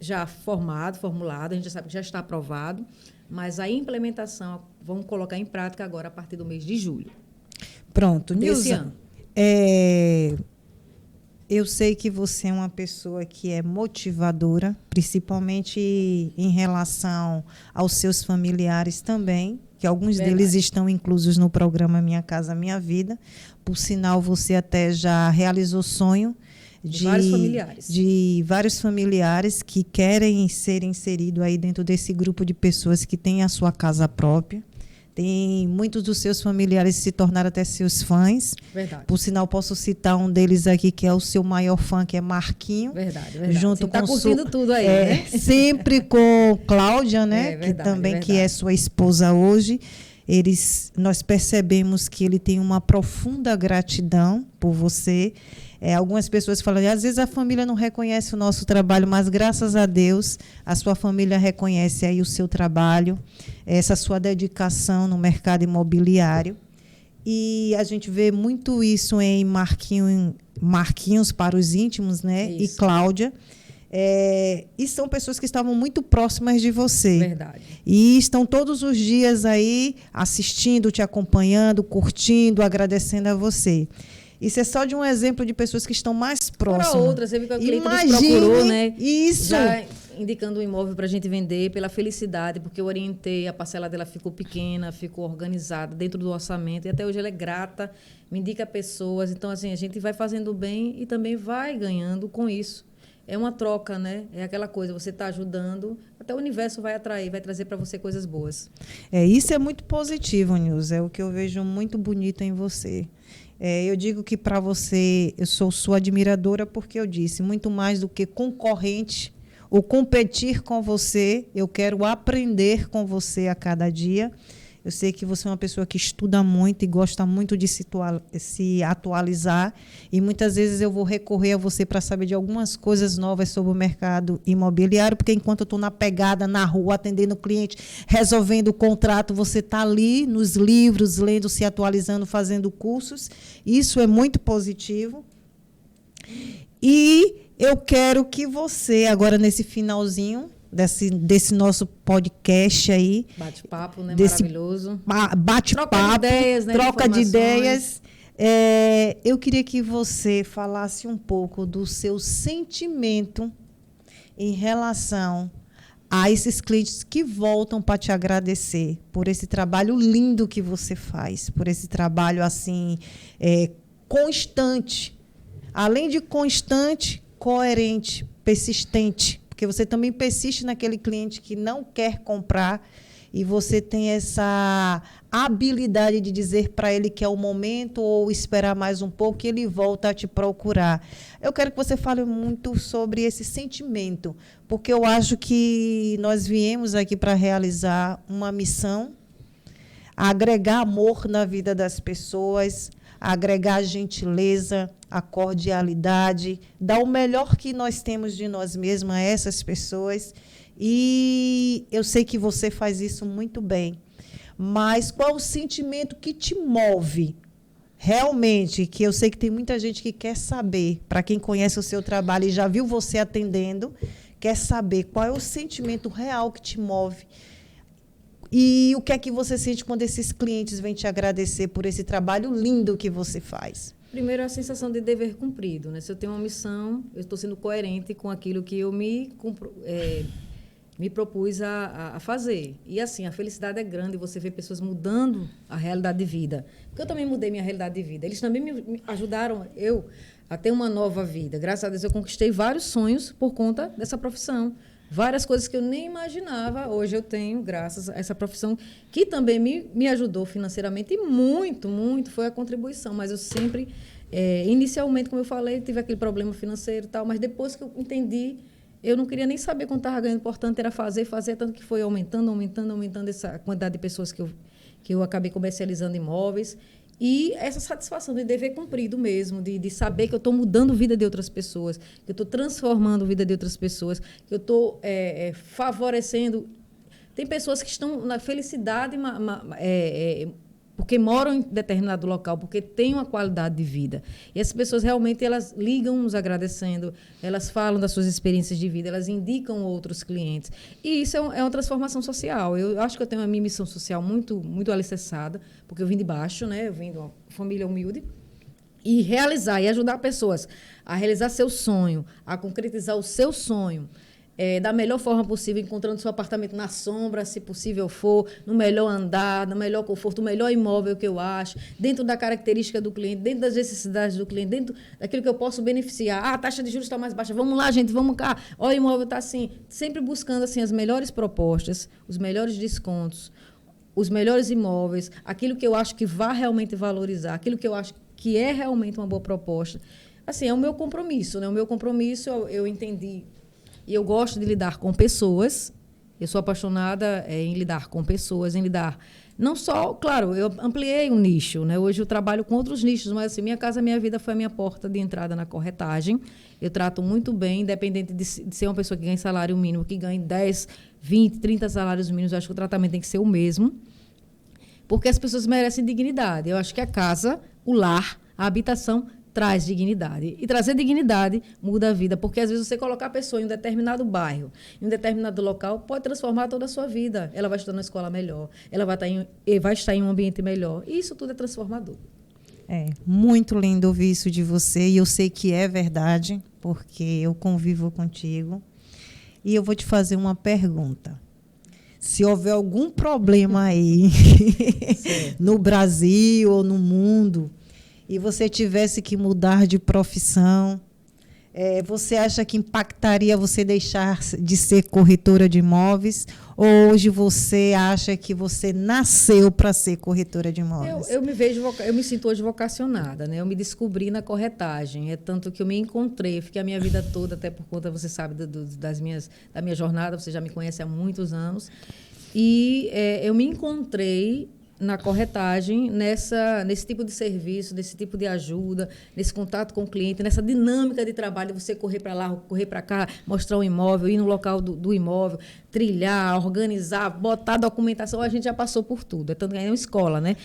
já formulado, a gente já sabe que já está aprovado, mas a implementação vamos colocar em prática agora a partir do mês de julho. Pronto, Nilza, ano. Eu sei que você é uma pessoa que é motivadora, principalmente em relação aos seus familiares também, que alguns deles estão inclusos no programa Minha Casa Minha Vida. Por sinal, você até já realizou sonho de vários familiares que querem ser inseridos aí dentro desse grupo de pessoas que têm a sua casa própria. Tem muitos dos seus familiares se tornaram até seus fãs. Verdade. Por sinal, posso citar um deles aqui, que é o seu maior fã, que é Marquinho. Verdade. Junto com curtindo tudo aí, né? Sempre com Cláudia, né? Que também que é sua esposa hoje. Nós percebemos que ele tem uma profunda gratidão por você. Algumas pessoas falam, às vezes a família não reconhece o nosso trabalho, mas graças a Deus a sua família reconhece aí o seu trabalho, essa sua dedicação no mercado imobiliário. E a gente vê muito isso em Marquinhos para os íntimos, né? Isso. E Cláudia. E são pessoas que estavam muito próximas de você. Verdade. E estão todos os dias aí assistindo, te acompanhando, curtindo, agradecendo a você. Isso é só de um exemplo de pessoas que estão mais próximas. Para outras, você viu que o cliente nos procurou, né? Isso. Já indicando um imóvel para a gente vender pela felicidade, porque eu orientei, a parcela dela ficou pequena, ficou organizada dentro do orçamento, e até hoje ela é grata, me indica pessoas. Então, assim, a gente vai fazendo bem e também vai ganhando com isso. É uma troca, né? É aquela coisa, você está ajudando, até o universo vai atrair, vai trazer para você coisas boas. Isso é muito positivo, Nilza, é o que eu vejo muito bonito em você. Eu digo que para você, eu sou sua admiradora porque eu disse, muito mais do que concorrente ou competir com você, eu quero aprender com você a cada dia. Eu sei que você é uma pessoa que estuda muito e gosta muito de se atualizar. E muitas vezes eu vou recorrer a você para saber de algumas coisas novas sobre o mercado imobiliário, porque enquanto eu estou na pegada, na rua, atendendo o cliente, resolvendo o contrato, você está ali nos livros, lendo, se atualizando, fazendo cursos. Isso é muito positivo. E eu quero que você, agora nesse finalzinho, desse nosso podcast aí. Bate-papo, né? Maravilhoso. Bate-papo, troca de ideias, né? Troca de ideias. Eu queria que você falasse um pouco do seu sentimento em relação a esses clientes que voltam para te agradecer por esse trabalho lindo que você faz, por esse trabalho assim constante. Além de constante, coerente, persistente. Porque você também persiste naquele cliente que não quer comprar e você tem essa habilidade de dizer para ele que é o momento ou esperar mais um pouco que ele volta a te procurar. Eu quero que você fale muito sobre esse sentimento, porque eu acho que nós viemos aqui para realizar uma missão, agregar amor na vida das pessoas, agregar gentileza, a cordialidade, dar o melhor que nós temos de nós mesmos a essas pessoas. E eu sei que você faz isso muito bem. Mas qual o sentimento que te move realmente? Que eu sei que tem muita gente que quer saber, para quem conhece o seu trabalho e já viu você atendendo, quer saber qual é o sentimento real que te move E o que é que você sente quando esses clientes vêm te agradecer por esse trabalho lindo que você faz? Primeiro, a sensação de dever cumprido, né? Se eu tenho uma missão, eu estou sendo coerente com aquilo que eu me propus a fazer. E, assim, a felicidade é grande, você vê pessoas mudando a realidade de vida. Porque eu também mudei minha realidade de vida. Eles também me ajudaram a ter uma nova vida. Graças a Deus, eu conquistei vários sonhos por conta dessa profissão. Várias coisas que eu nem imaginava, hoje eu tenho, graças a essa profissão, que também me ajudou financeiramente, e muito, muito foi a contribuição. Mas eu sempre, inicialmente, como eu falei, tive aquele problema financeiro e tal, mas depois que eu entendi, eu não queria nem saber quanto estava ganhando, o importante era fazer, tanto que foi aumentando essa quantidade de pessoas que eu acabei comercializando imóveis. E essa satisfação de dever cumprido mesmo, de saber que eu estou mudando a vida de outras pessoas, que eu estou transformando a vida de outras pessoas, que eu estou favorecendo. Tem pessoas que estão na felicidade porque moram em determinado local, porque têm uma qualidade de vida. E essas pessoas realmente elas ligam nos agradecendo, elas falam das suas experiências de vida, elas indicam outros clientes. E isso é uma transformação social. Eu acho que eu tenho uma minha missão social muito, muito alicerçada, porque eu vim de baixo, né? Eu vim de uma família humilde. E realizar e ajudar pessoas a realizar seu sonho, a concretizar o seu sonho, da melhor forma possível, encontrando seu apartamento na sombra, se possível for, no melhor andar, no melhor conforto, no melhor imóvel que eu acho, dentro da característica do cliente, dentro das necessidades do cliente, dentro daquilo que eu posso beneficiar. Ah, a taxa de juros está mais baixa, vamos lá, gente, vamos cá. Olha, o imóvel está assim. Sempre buscando assim, as melhores propostas, os melhores descontos, os melhores imóveis, aquilo que eu acho que vai realmente valorizar, aquilo que eu acho que é realmente uma boa proposta. Assim, é o meu compromisso, né? O meu compromisso, eu entendi. E eu gosto de lidar com pessoas. Eu sou apaixonada em lidar com pessoas, em lidar... Não só... Claro, eu ampliei um nicho, né? Hoje eu trabalho com outros nichos, mas assim, Minha Casa Minha Vida foi a minha porta de entrada na corretagem. Eu trato muito bem, independente de ser uma pessoa que ganha salário mínimo, que ganhe 10, 20, 30 salários mínimos, eu acho que o tratamento tem que ser o mesmo. Porque as pessoas merecem dignidade. Eu acho que a casa, o lar, a habitação... traz dignidade. E trazer dignidade muda a vida, porque às vezes você colocar a pessoa em um determinado bairro, em um determinado local, pode transformar toda a sua vida. Ela vai estudar numa escola melhor, ela vai estar em um ambiente melhor. E isso tudo é transformador. É muito lindo ouvir isso de você, e eu sei que é verdade, porque eu convivo contigo. E eu vou te fazer uma pergunta. Se houver algum problema aí no Brasil ou no mundo, e você tivesse que mudar de profissão, você acha que impactaria você deixar de ser corretora de imóveis? Ou hoje você acha que você nasceu para ser corretora de imóveis? Eu me sinto hoje vocacionada, né? Eu me descobri na corretagem. É tanto que eu me encontrei, fiquei a minha vida toda, até por conta, você sabe, da minha jornada, você já me conhece há muitos anos. E eu me encontrei na corretagem, nesse tipo de serviço, nesse tipo de ajuda, nesse contato com o cliente, nessa dinâmica de trabalho, você correr para lá, correr para cá, mostrar o imóvel, ir no local do imóvel, trilhar, organizar, botar documentação, a gente já passou por tudo. É tanto que é uma escola, né?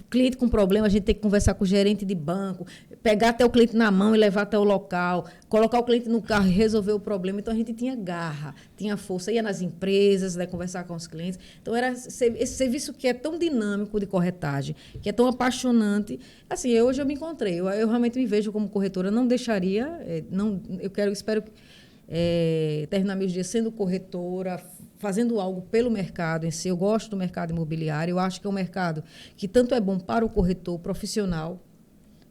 Cliente com problema, a gente tem que conversar com o gerente de banco, pegar até o cliente na mão e levar até o local, colocar o cliente no carro e resolver o problema. Então, a gente tinha garra, tinha força, ia nas empresas, né, conversar com os clientes. Então, era esse serviço que é tão dinâmico de corretagem, que é tão apaixonante. Assim, hoje eu me encontrei, eu realmente me vejo como corretora, não deixaria, espero terminar meus dias sendo corretora, fazendo algo pelo mercado em si. Eu gosto do mercado imobiliário, eu acho que é um mercado que tanto é bom para o corretor profissional,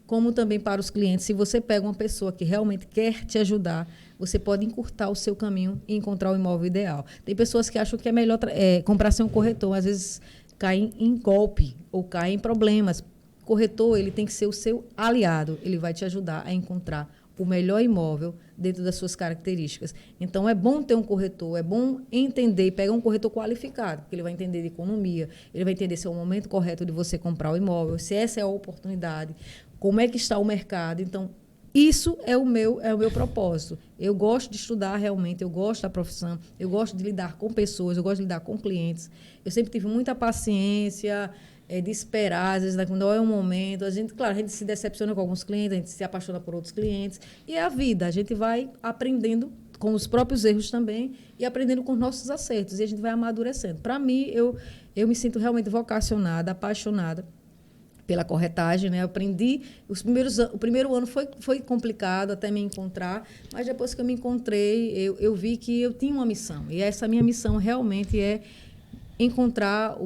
como também para os clientes. Se você pega uma pessoa que realmente quer te ajudar, você pode encurtar o seu caminho e encontrar o imóvel ideal. Tem pessoas que acham que é melhor comprar sem um corretor, às vezes caem em golpe ou caem em problemas. O corretor, ele tem que ser o seu aliado, ele vai te ajudar a encontrar o melhor imóvel dentro das suas características. Então, é bom ter um corretor, é bom entender, pegar um corretor qualificado, porque ele vai entender de economia, ele vai entender se é o momento correto de você comprar o imóvel, se essa é a oportunidade, como é que está o mercado. Então, isso é o meu propósito. Eu gosto de estudar realmente, eu gosto da profissão, eu gosto de lidar com pessoas, eu gosto de lidar com clientes. Eu sempre tive muita paciência, de esperar, às vezes, quando é o momento. Claro, a gente se decepciona com alguns clientes, a gente se apaixona por outros clientes. E é a vida, a gente vai aprendendo com os próprios erros também e aprendendo com os nossos acertos. E a gente vai amadurecendo. Para mim, eu me sinto realmente vocacionada, apaixonada pela corretagem, né? Eu aprendi, o primeiro ano foi complicado até me encontrar, mas depois que eu me encontrei, eu vi que eu tinha uma missão. E essa minha missão realmente é encontrar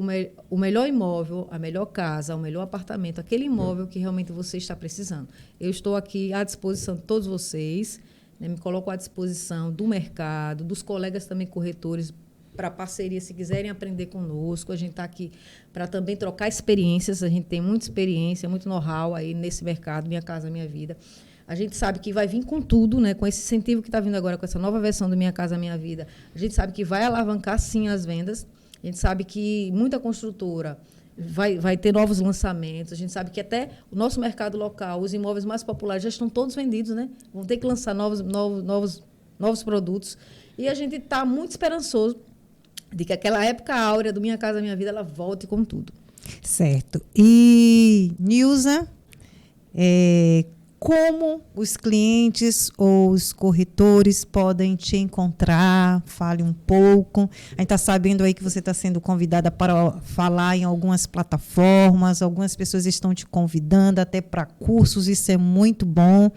o melhor imóvel, a melhor casa, o melhor apartamento, aquele imóvel que realmente você está precisando. Eu estou aqui à disposição de todos vocês, né? Me coloco à disposição do mercado, dos colegas também corretores, para parceria, se quiserem aprender conosco. A gente está aqui para também trocar experiências. A gente tem muita experiência, muito know-how aí nesse mercado, Minha Casa Minha Vida. A gente sabe que vai vir com tudo, né? Com esse incentivo que está vindo agora, com essa nova versão do Minha Casa Minha Vida. A gente sabe que vai alavancar, sim, as vendas. A gente sabe que muita construtora vai ter novos lançamentos. A gente sabe que até o nosso mercado local, os imóveis mais populares já estão todos vendidos, né? Vão ter que lançar novos produtos. E a gente está muito esperançoso de que aquela época áurea do Minha Casa Minha Vida, ela volte com tudo. Certo. E, Nilza, como os clientes ou os corretores podem te encontrar? Fale um pouco. A gente está sabendo aí que você está sendo convidada para falar em algumas plataformas, algumas pessoas estão te convidando até para cursos, isso é muito bom.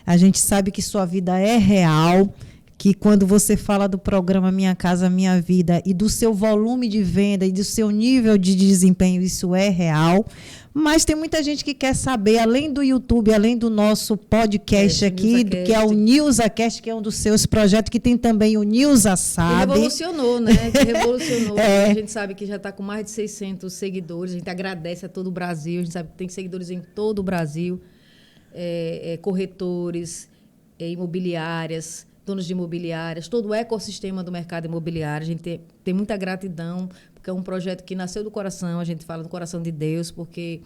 A gente sabe que sua vida é real, que quando você fala do programa Minha Casa Minha Vida e do seu volume de venda e do seu nível de desempenho, isso é real. Mas tem muita gente que quer saber, além do YouTube, além do nosso podcast aqui, que é o NilzaCast, que é um dos seus projetos, que tem também o Nilza Sabe. Que revolucionou, né? Que revolucionou. A gente sabe que já está com mais de 600 seguidores. A gente agradece a todo o Brasil. A gente sabe que tem seguidores em todo o Brasil. Corretores, imobiliárias, donos de imobiliárias, todo o ecossistema do mercado imobiliário. A gente tem muita gratidão, porque é um projeto que nasceu do coração, a gente fala do coração de Deus, porque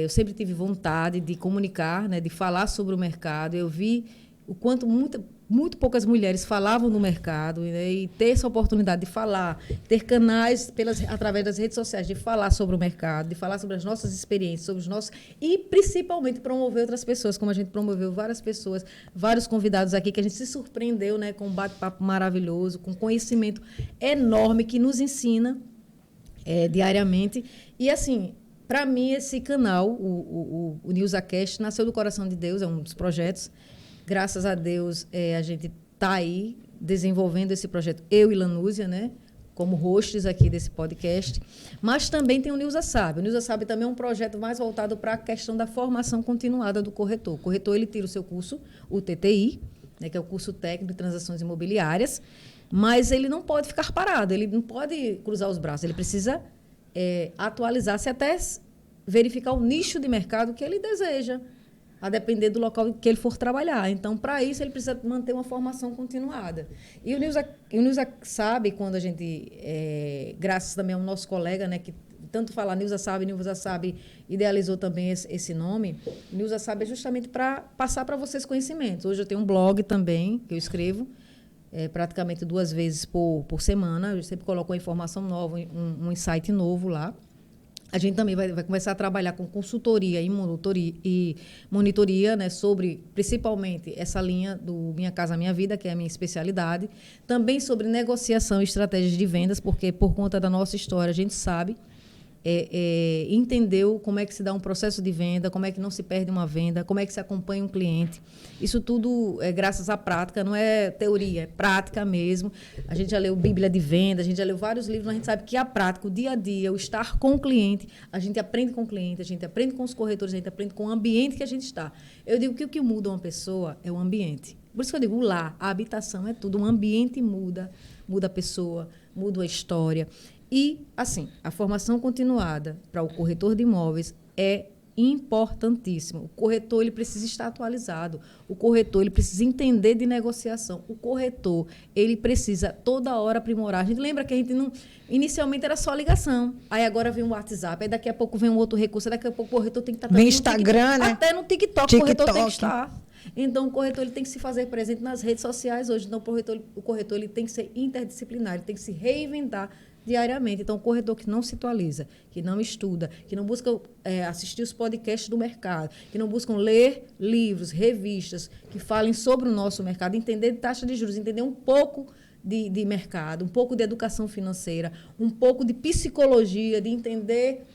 eu sempre tive vontade de comunicar, né, de falar sobre o mercado. Eu vi o quanto muito poucas mulheres falavam no mercado, né, e ter essa oportunidade de falar, ter canais através das redes sociais, de falar sobre o mercado, de falar sobre as nossas experiências, sobre os nossos, e principalmente promover outras pessoas, como a gente promoveu várias pessoas, vários convidados aqui, que a gente se surpreendeu, né, com um bate-papo maravilhoso, com conhecimento enorme que nos ensina diariamente. E, assim, para mim, esse canal, o NilzaCast, nasceu do coração de Deus, é um dos projetos. Graças a Deus, a gente está aí desenvolvendo esse projeto, eu e Lanúzia, né, como hosts aqui desse podcast. Mas também tem o Nilza Sabe. O Nilza Sabe também é um projeto mais voltado para a questão da formação continuada do corretor. O corretor, ele tira o seu curso, o TTI, né, que é o curso técnico de transações imobiliárias, mas ele não pode ficar parado, ele não pode cruzar os braços, ele precisa atualizar-se até verificar o nicho de mercado que ele deseja, a depender do local que ele for trabalhar. Então, para isso, ele precisa manter uma formação continuada. E o Nilza Sabe, quando a gente, graças também ao nosso colega, né, que tanto falar Nilza Sabe idealizou também esse nome. Nilza Sabe é justamente para passar para vocês conhecimentos. Hoje eu tenho um blog também, que eu escrevo, praticamente 2 vezes por semana. Eu sempre coloco uma informação nova, um insight novo lá. A gente também vai começar a trabalhar com consultoria e monitoria, né, sobre, principalmente, essa linha do Minha Casa Minha Vida, que é a minha especialidade. Também sobre negociação e estratégias de vendas, porque, por conta da nossa história, a gente sabe, entendeu como é que se dá um processo de venda, como é que não se perde uma venda, como é que se acompanha um cliente. Isso tudo é graças à prática, não é teoria, é prática mesmo. A gente já leu Bíblia de Venda, a gente já leu vários livros, mas a gente sabe que a prática, o dia a dia, o estar com o cliente, a gente aprende com o cliente, a gente aprende com os corretores, a gente aprende com o ambiente que a gente está. Eu digo que o que muda uma pessoa é o ambiente. Por isso que eu digo, o lar, a habitação é tudo. O ambiente muda a pessoa, muda a história. E, assim, a formação continuada para o corretor de imóveis é importantíssimo. O corretor, ele precisa estar atualizado. O corretor, ele precisa entender de negociação. O corretor, ele precisa toda hora aprimorar. A gente lembra que a gente não... Inicialmente era só ligação. Aí agora vem o WhatsApp. Aí daqui a pouco vem um outro recurso. Daqui a pouco o corretor tem que estar... Vem Instagram, né? Até no TikTok o corretor tem que estar. Então, o corretor, ele tem que se fazer presente nas redes sociais hoje. Então, o corretor, ele tem que ser interdisciplinar. Ele tem que se reinventar diariamente. Então, o corretor que não se atualiza, que não estuda, que não busca assistir os podcasts do mercado, que não buscam ler livros, revistas que falem sobre o nosso mercado, entender de taxa de juros, entender um pouco de mercado, um pouco de educação financeira, um pouco de psicologia, de entender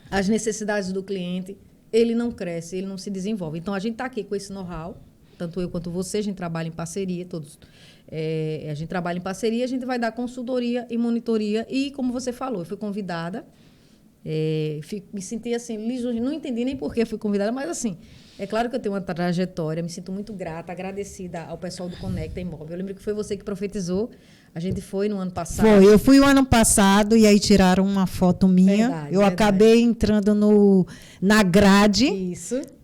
as necessidades do cliente, ele não cresce, ele não se desenvolve. Então, a gente está aqui com esse know-how, tanto eu quanto você, a gente trabalha em parceria, todos. A gente trabalha em parceria, a gente vai dar consultoria e monitoria. E, como você falou, eu fui convidada, me senti assim, não entendi nem por que fui convidada, mas assim, é claro que eu tenho uma trajetória, me sinto muito grata, agradecida ao pessoal do Conecta Imóvel. Eu lembro que foi você que profetizou, a gente foi no ano passado. Eu fui o ano passado e aí tiraram uma foto minha. Verdade. Acabei entrando na grade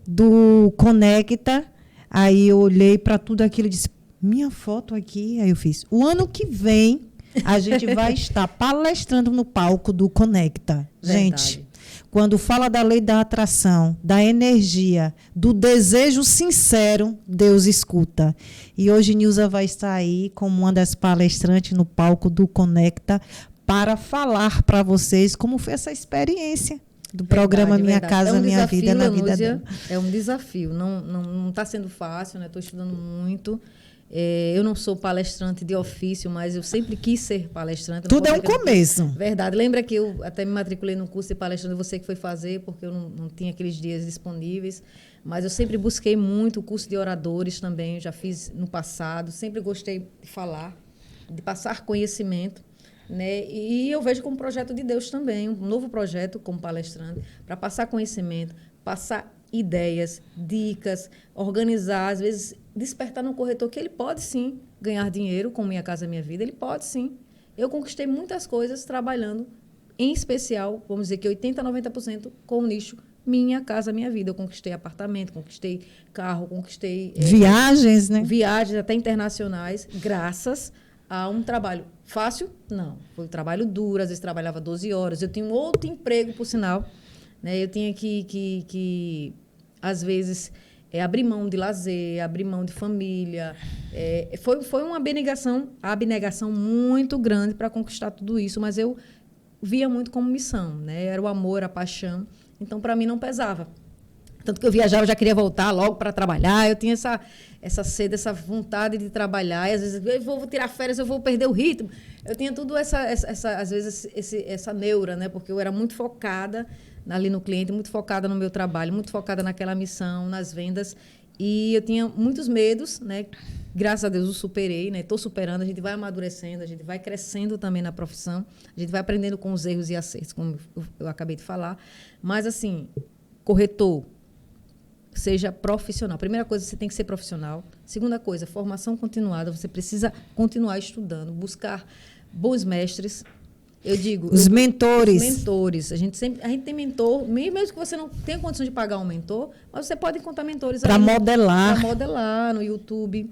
do Conecta, aí eu olhei para tudo aquilo e disse, minha foto aqui, aí eu fiz, o ano que vem a gente vai estar palestrando no palco do Conecta. Verdade. Gente, quando fala da lei da atração, da energia, do desejo sincero, Deus escuta. E hoje Nilza vai estar aí como uma das palestrantes no palco do Conecta para falar para vocês como foi essa experiência do programa Minha Casa, Minha Vida na vida dela. É um desafio, não está sendo fácil, né? Estou estudando muito. Eu não sou palestrante de ofício, mas eu sempre quis ser palestrante. Tudo é um começo. Verdade. Lembra que eu até me matriculei no curso de palestrante, você que foi fazer, porque eu não tinha aqueles dias disponíveis. Mas eu sempre busquei muito o curso de oradores também, eu já fiz no passado. Sempre gostei de falar, de passar conhecimento. Né? E eu vejo como projeto de Deus também, um novo projeto como palestrante, para passar conhecimento, passar ideias, dicas, organizar, às vezes despertar no corretor que ele pode sim ganhar dinheiro com Minha Casa Minha Vida, ele pode sim. Eu conquistei muitas coisas trabalhando, em especial, vamos dizer que 80%, 90% com o nicho Minha Casa Minha Vida. Eu conquistei apartamento, conquistei carro, conquistei... viagens, né? Viagens até internacionais, graças a um trabalho fácil? Não. Foi um trabalho duro, às vezes trabalhava 12 horas. Eu tinha um outro emprego, por sinal. Né? Eu tinha que às vezes, abrir mão de lazer, abrir mão de família. Foi uma abnegação muito grande para conquistar tudo isso, mas eu via muito como missão. Né? Era o amor, a paixão. Então, para mim, não pesava. Tanto que eu viajava, já queria voltar logo para trabalhar. Eu tinha essa sede, essa vontade de trabalhar. E, às vezes, eu vou tirar férias, eu vou perder o ritmo. Eu tinha tudo às vezes, essa neura, né? Porque eu era muito focada ali no cliente, muito focada no meu trabalho, muito focada naquela missão, nas vendas. E eu tinha muitos medos, né? Graças a Deus eu superei, né? Estou superando, a gente vai amadurecendo, a gente vai crescendo também na profissão, a gente vai aprendendo com os erros e acertos, como eu acabei de falar. Mas, assim, corretor, seja profissional. Primeira coisa, você tem que ser profissional. Segunda coisa, formação continuada. Você precisa continuar estudando, buscar bons mestres. Eu digo... Os mentores. Os mentores. A gente tem mentor, mesmo que você não tenha condição de pagar um mentor, mas você pode encontrar mentores... Para modelar. Para modelar no YouTube.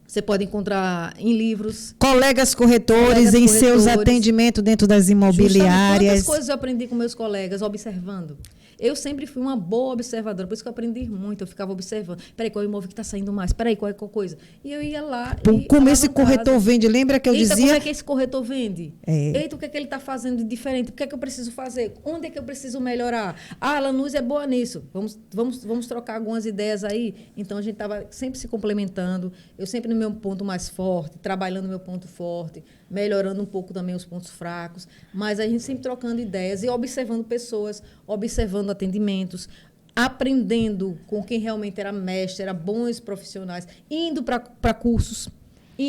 Você pode encontrar em livros. Colegas corretores em seus atendimentos dentro das imobiliárias. Quantas coisas eu aprendi com meus colegas, observando. Eu sempre fui uma boa observadora, por isso que eu aprendi muito. Eu ficava observando. Peraí, qual é o imóvel que está saindo mais? Peraí, qual é qual coisa? E eu ia lá. Como esse corretor vende? Lembra que eu dizia? Como é que esse corretor vende? Eita, o que é que ele está fazendo de diferente? O que é que eu preciso fazer? Onde é que eu preciso melhorar? A Lanús é boa nisso. Vamos trocar algumas ideias aí. Então, a gente estava sempre se complementando. Eu sempre no meu ponto mais forte, trabalhando no meu ponto forte, melhorando um pouco também os pontos fracos. Mas a gente sempre trocando ideias e observando pessoas, observando atendimentos, aprendendo com quem realmente era mestre, era bons profissionais, indo para cursos,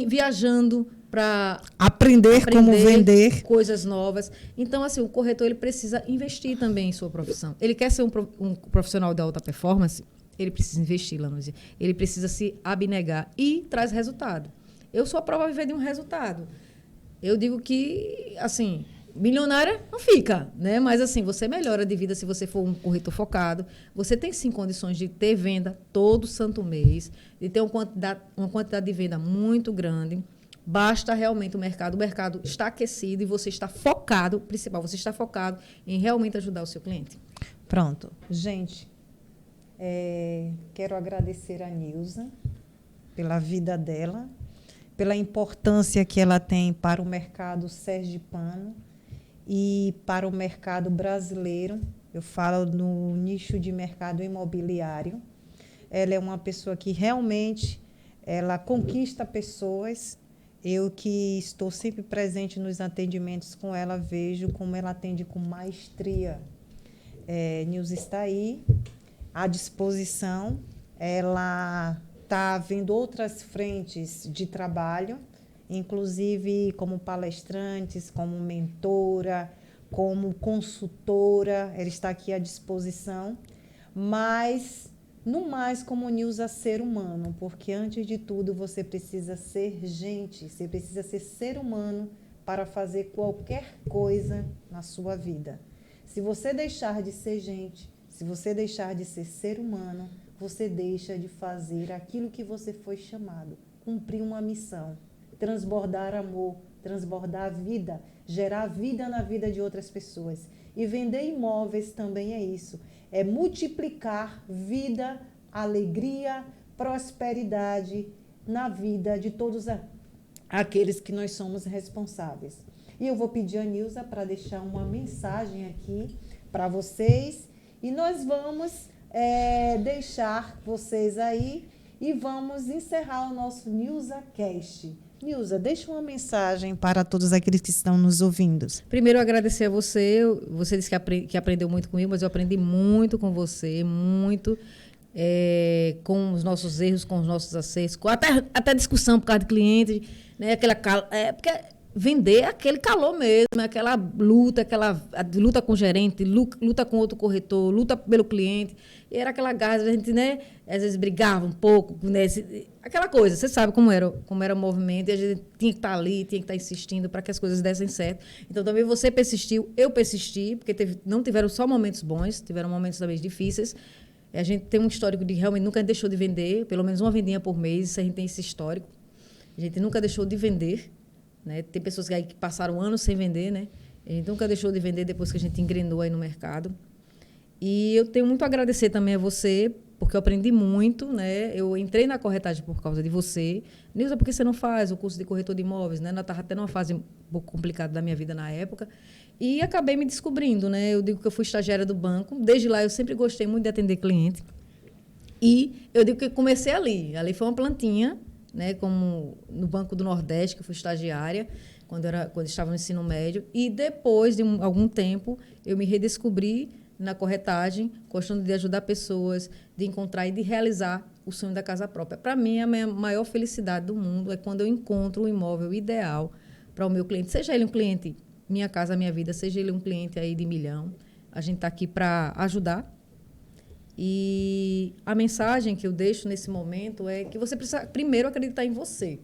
viajando para aprender como vender coisas novas. Então, assim, o corretor ele precisa investir também em sua profissão. Ele quer ser um profissional de alta performance, ele precisa investir, Lanúzia. Ele precisa se abnegar e traz resultado. Eu sou a prova viver de um resultado. Eu digo que, assim, milionária não fica, né? Mas, assim, você melhora de vida se você for um corretor focado. Você tem, sim, condições de ter venda todo santo mês, de ter uma quantidade de venda muito grande. Basta realmente o mercado está aquecido e você está focado, principal, você está focado em realmente ajudar o seu cliente. Pronto. Gente, quero agradecer a Nilza pela vida dela, pela importância que ela tem para o mercado sergipano, e para o mercado brasileiro. Eu falo no nicho de mercado imobiliário. Ela é uma pessoa que realmente ela conquista pessoas. Eu que estou sempre presente nos atendimentos com ela, vejo como ela atende com maestria. Nilza está aí, à disposição. Ela está vendo outras frentes de trabalho, inclusive como palestrantes, como mentora, como consultora. Ela está aqui à disposição, mas no mais como Nilza ser humano, porque antes de tudo você precisa ser gente, você precisa ser ser humano para fazer qualquer coisa na sua vida. Se você deixar de ser gente, se você deixar de ser ser humano, você deixa de fazer aquilo que você foi chamado, cumprir uma missão, transbordar amor, transbordar vida, gerar vida na vida de outras pessoas. E vender imóveis também é isso, é multiplicar vida, alegria, prosperidade na vida de todos aqueles que nós somos responsáveis. E eu vou pedir a Nilza para deixar uma mensagem aqui para vocês e nós vamos deixar vocês aí e vamos encerrar o nosso NilzaCast. Nilza, deixa uma mensagem para todos aqueles que estão nos ouvindo. Primeiro, agradecer a você. Você disse que aprendeu muito comigo, mas eu aprendi muito com você, muito com os nossos erros, com os nossos acertos, até discussão por causa de cliente, né? Porque vender é aquele calor mesmo, é aquela luta com o gerente, luta com outro corretor, luta pelo cliente. E era aquela garra, a gente, né, às vezes brigava um pouco, né, aquela coisa, você sabe como era o movimento, e a gente tinha que estar ali, tinha que estar insistindo para que as coisas dessem certo. Então, também você persistiu, eu persisti, porque não tiveram só momentos bons, tiveram momentos também difíceis. A gente tem um histórico de realmente nunca deixou de vender, pelo menos uma vendinha por mês, a gente tem esse histórico. A gente nunca deixou de vender. Né? Tem pessoas que passaram anos sem vender, né? A gente nunca deixou de vender depois que a gente engrenou aí no mercado. E eu tenho muito a agradecer também a você, porque eu aprendi muito, né? Eu entrei na corretagem por causa de você. Nilza, por que você não faz o curso de corretor de imóveis? Né? Eu estava até numa fase um pouco complicada da minha vida na época. E acabei me descobrindo, né? Eu digo que eu fui estagiária do banco. Desde lá, eu sempre gostei muito de atender cliente. E eu digo que eu comecei ali. Ali foi uma plantinha, né, como no Banco do Nordeste, que eu fui estagiária, quando estava no ensino médio. E depois de algum tempo, eu me redescobri na corretagem, gostando de ajudar pessoas, de encontrar e de realizar o sonho da casa própria. Para mim, a minha maior felicidade do mundo é quando eu encontro o imóvel ideal para o meu cliente. Seja ele um cliente Minha Casa Minha Vida, seja ele um cliente aí de 1 milhão. A gente está aqui para ajudar. E a mensagem que eu deixo nesse momento é que você precisa primeiro acreditar em você.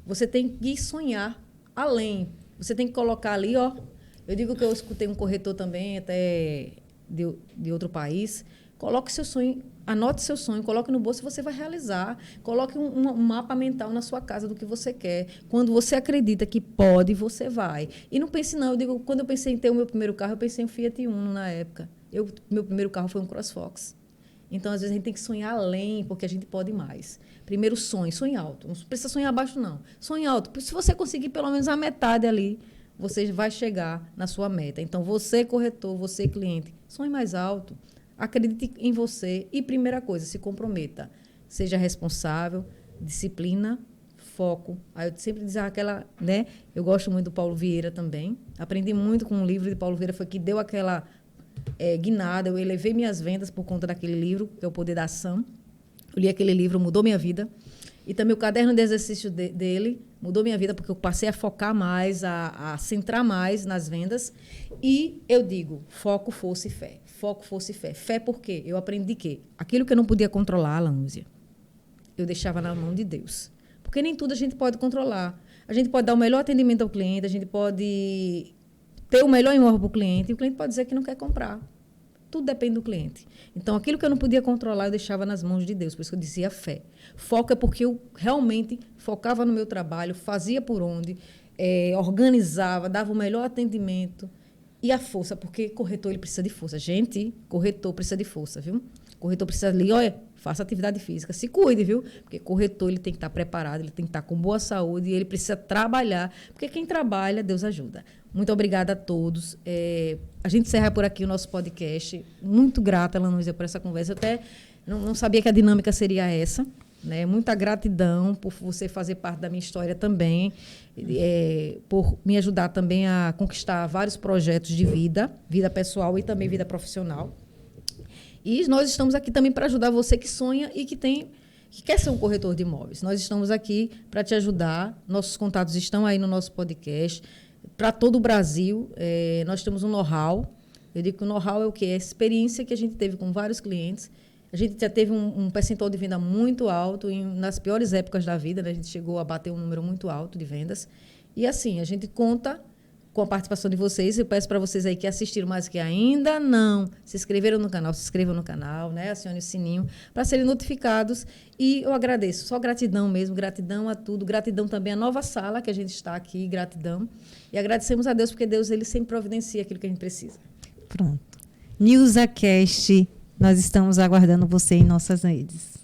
Você tem que sonhar além. Você tem que colocar ali, ó. Eu digo que eu escutei um corretor também, até de outro país. Coloque seu sonho, anote seu sonho, coloque no bolso e você vai realizar. Coloque um mapa mental na sua casa do que você quer. Quando você acredita que pode, você vai. E não pense não. Eu digo, quando eu pensei em ter o meu primeiro carro, eu pensei em Fiat Uno na época. Meu primeiro carro foi um CrossFox. Então, às vezes, a gente tem que sonhar além, porque a gente pode mais. Primeiro, sonhe alto. Não precisa sonhar baixo, não. Sonhe alto. Se você conseguir pelo menos a metade ali, você vai chegar na sua meta. Então, você, corretor, você, cliente, sonhe mais alto. Acredite em você. E, primeira coisa, se comprometa. Seja responsável, disciplina, foco. Aí eu sempre dizia aquela, né? Eu gosto muito do Paulo Vieira também. Aprendi muito com um livro de Paulo Vieira, foi que deu aquela guinada, eu elevei minhas vendas por conta daquele livro, que é O Poder da Ação. Eu li aquele livro, mudou minha vida. E também o caderno de exercício dele mudou minha vida, porque eu passei a focar mais, a centrar mais nas vendas. E eu digo, foco, força e fé. Foco, força e fé. Fé por quê? Eu aprendi que aquilo que eu não podia controlar, Lúcia, eu deixava na mão de Deus. Porque nem tudo a gente pode controlar. A gente pode dar o melhor atendimento ao cliente, a gente pode ter o melhor imóvel para o cliente, e o cliente pode dizer que não quer comprar. Tudo depende do cliente. Então, aquilo que eu não podia controlar, eu deixava nas mãos de Deus. Por isso que eu dizia fé. Foco é porque eu realmente focava no meu trabalho, fazia por onde, organizava, dava o melhor atendimento. E a força, porque corretor ele precisa de força. Gente, corretor precisa de força, viu? Corretor precisa ali, olha, faça atividade física, se cuide, viu? Porque corretor ele tem que estar preparado, ele tem que estar com boa saúde e ele precisa trabalhar, porque quem trabalha, Deus ajuda. Muito obrigada a todos. A gente encerra por aqui o nosso podcast. Muito grata, Lanúzia, por essa conversa. Eu até não sabia que a dinâmica seria essa. Né? Muita gratidão por você fazer parte da minha história também, por me ajudar também a conquistar vários projetos de vida pessoal e também vida profissional. E nós estamos aqui também para ajudar você que sonha e que quer ser um corretor de imóveis. Nós estamos aqui para te ajudar. Nossos contatos estão aí no nosso podcast. Para todo o Brasil, nós temos um know-how. Eu digo que o know-how é o quê? É a experiência que a gente teve com vários clientes. A gente já teve um percentual de venda muito alto nas piores épocas da vida, né? A gente chegou a bater um número muito alto de vendas. E, assim, a gente conta com a participação de vocês. Eu peço para vocês aí que assistiram, mas que ainda não se inscreveram no canal, se inscrevam no canal, né? Acione o sininho para serem notificados. E eu agradeço, só gratidão mesmo, gratidão a tudo, gratidão também à nova sala que a gente está aqui, gratidão. E agradecemos a Deus, porque Deus ele sempre providencia aquilo que a gente precisa. Pronto. NewsaCast. Nós estamos aguardando você em nossas redes.